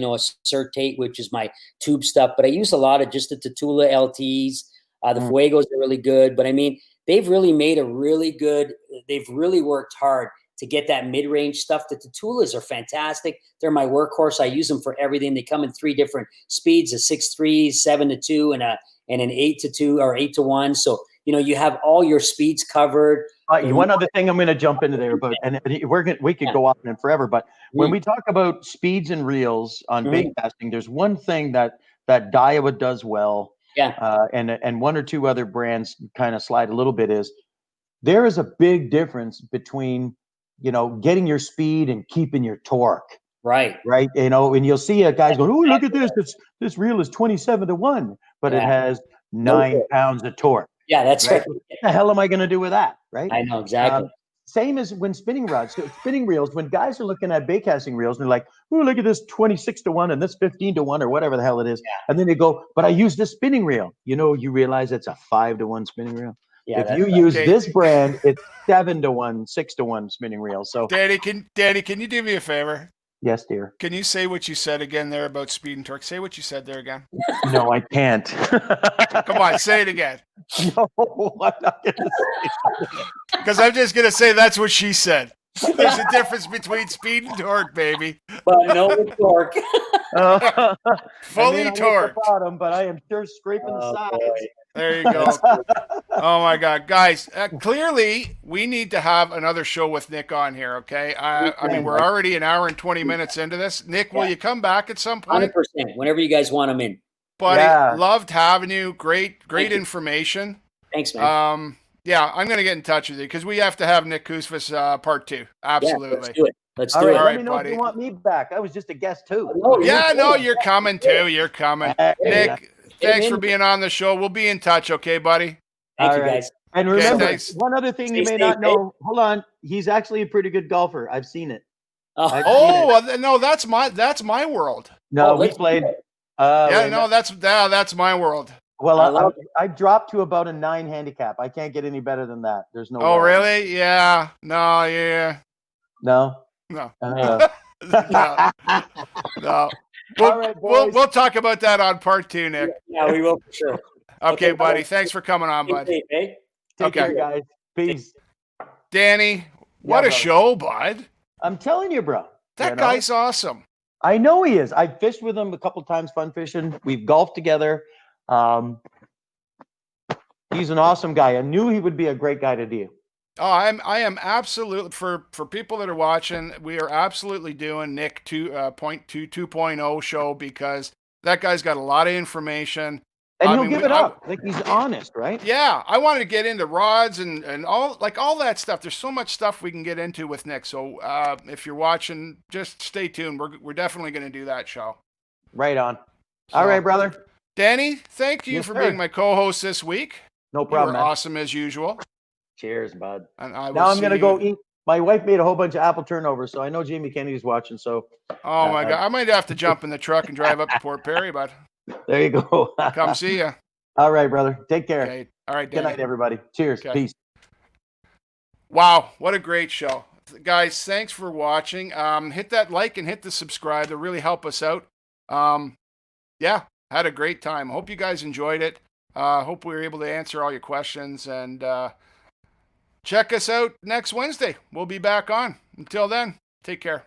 Certate, which is my tube stuff. But I use a lot of just the Tatula LTs. The Fuegos are really good. But I mean, they've really made they've really worked hard to get that mid-range stuff. The Tatulas are fantastic. They're my workhorse. I use them for everything. They come in 3 different speeds: a 6.3, 7-2, and an 8-2 or 8-1. So you have all your speeds covered. One other thing I'm going to jump into there, but we could go on and forever. But when we talk about speeds and reels on bait casting, there's one thing that Daiwa does well, and 1 or 2 other brands kind of slide a little bit, is there is a big difference between getting your speed and keeping your torque. Right. And you'll see guys going, oh, look at this. This reel is 27-1, but it has 9 pounds of torque. Yeah, that's right. What the hell am I going to do with that? Right. I know exactly. Same as when spinning rods, spinning reels, when guys are looking at bait casting reels, and they're like, oh, look at this 26-1 and this 15-1 or whatever the hell it is. And then they go, but I use this spinning reel. You realize it's a 5-1 spinning reel. Yeah, if you use this brand, it's 7-1, 6-1 spinning reel. So Danny, can you do me a favor? Yes, dear. Can you say what you said again there about speed and torque? Say what you said there again. No, I can't. Come on, say it again. No, I'm not going to say it. Because I'm just going to say that's what she said. There's a difference between speed and torque, baby. But no torque. Fully torque. Bottom, but I am sure scraping the sides. Boy. There you go. Oh my God, guys! Clearly, we need to have another show with Nick on here. Okay, I mean, we're already an hour and 20 minutes into this. Nick, will you come back at some point? 100%. Whenever you guys want him in. Buddy, loved having you. Great information. Thanks, man. Yeah, I'm gonna get in touch with you because we have to have Nick Cousvis part 2. Absolutely. Yeah, let's do it. Let's do it. Let me know if you want me back. I was just a guest too. You're coming too. You're coming, Nick. Thanks for being on the show. We'll be in touch, okay, buddy? Thank you, guys. And remember, one other thing you may not know. Hold on, he's actually a pretty good golfer. I've seen it. No, that's my world. No, we played. That's my world. Well, I dropped to about a 9 handicap. I can't get any better than that. There's no. Oh, really? Yeah. No. Yeah. No. No. No. We'll talk about that on part 2, Nick. Yeah, we will for sure. Okay, buddy. Thanks for coming on, bud. Take care, guys. Peace. Danny, what a show, bud. I'm telling you, bro. That guy's awesome. I know he is. I fished with him a couple times, fun fishing. We've golfed together. He's an awesome guy. I knew he would be a great guy to do. Oh, I am absolutely, for people that are watching, we are absolutely doing Nick 2.0 show because that guy's got a lot of information. And he'll give it up. Like, he's honest, right? Yeah. I wanted to get into rods and all that stuff. There's so much stuff we can get into with Nick. So if you're watching, just stay tuned. We're definitely going to do that show. Right on. So, All right, brother. Danny, thank you Yes, for sir. being my co-host this week. No You problem, were man. awesome as usual. Cheers, bud. And I will Now I'm see gonna you. go eat. My wife made a whole bunch of apple turnovers, so I know Jamie Kennedy's watching. So Oh my God, I might have to jump in the truck and drive up to Port Perry, but there you go. come see you. All right, brother. Take care. Okay. All right, Good Danny. night, everybody. Cheers. Okay. Peace. Wow, what a great show. Guys, thanks for watching. Hit that like and hit the subscribe. That really help us out. Yeah, had a great time. Hope you guys enjoyed it. Hope we were able to answer all your questions. And check us out next Wednesday. We'll be back on. Until then, take care.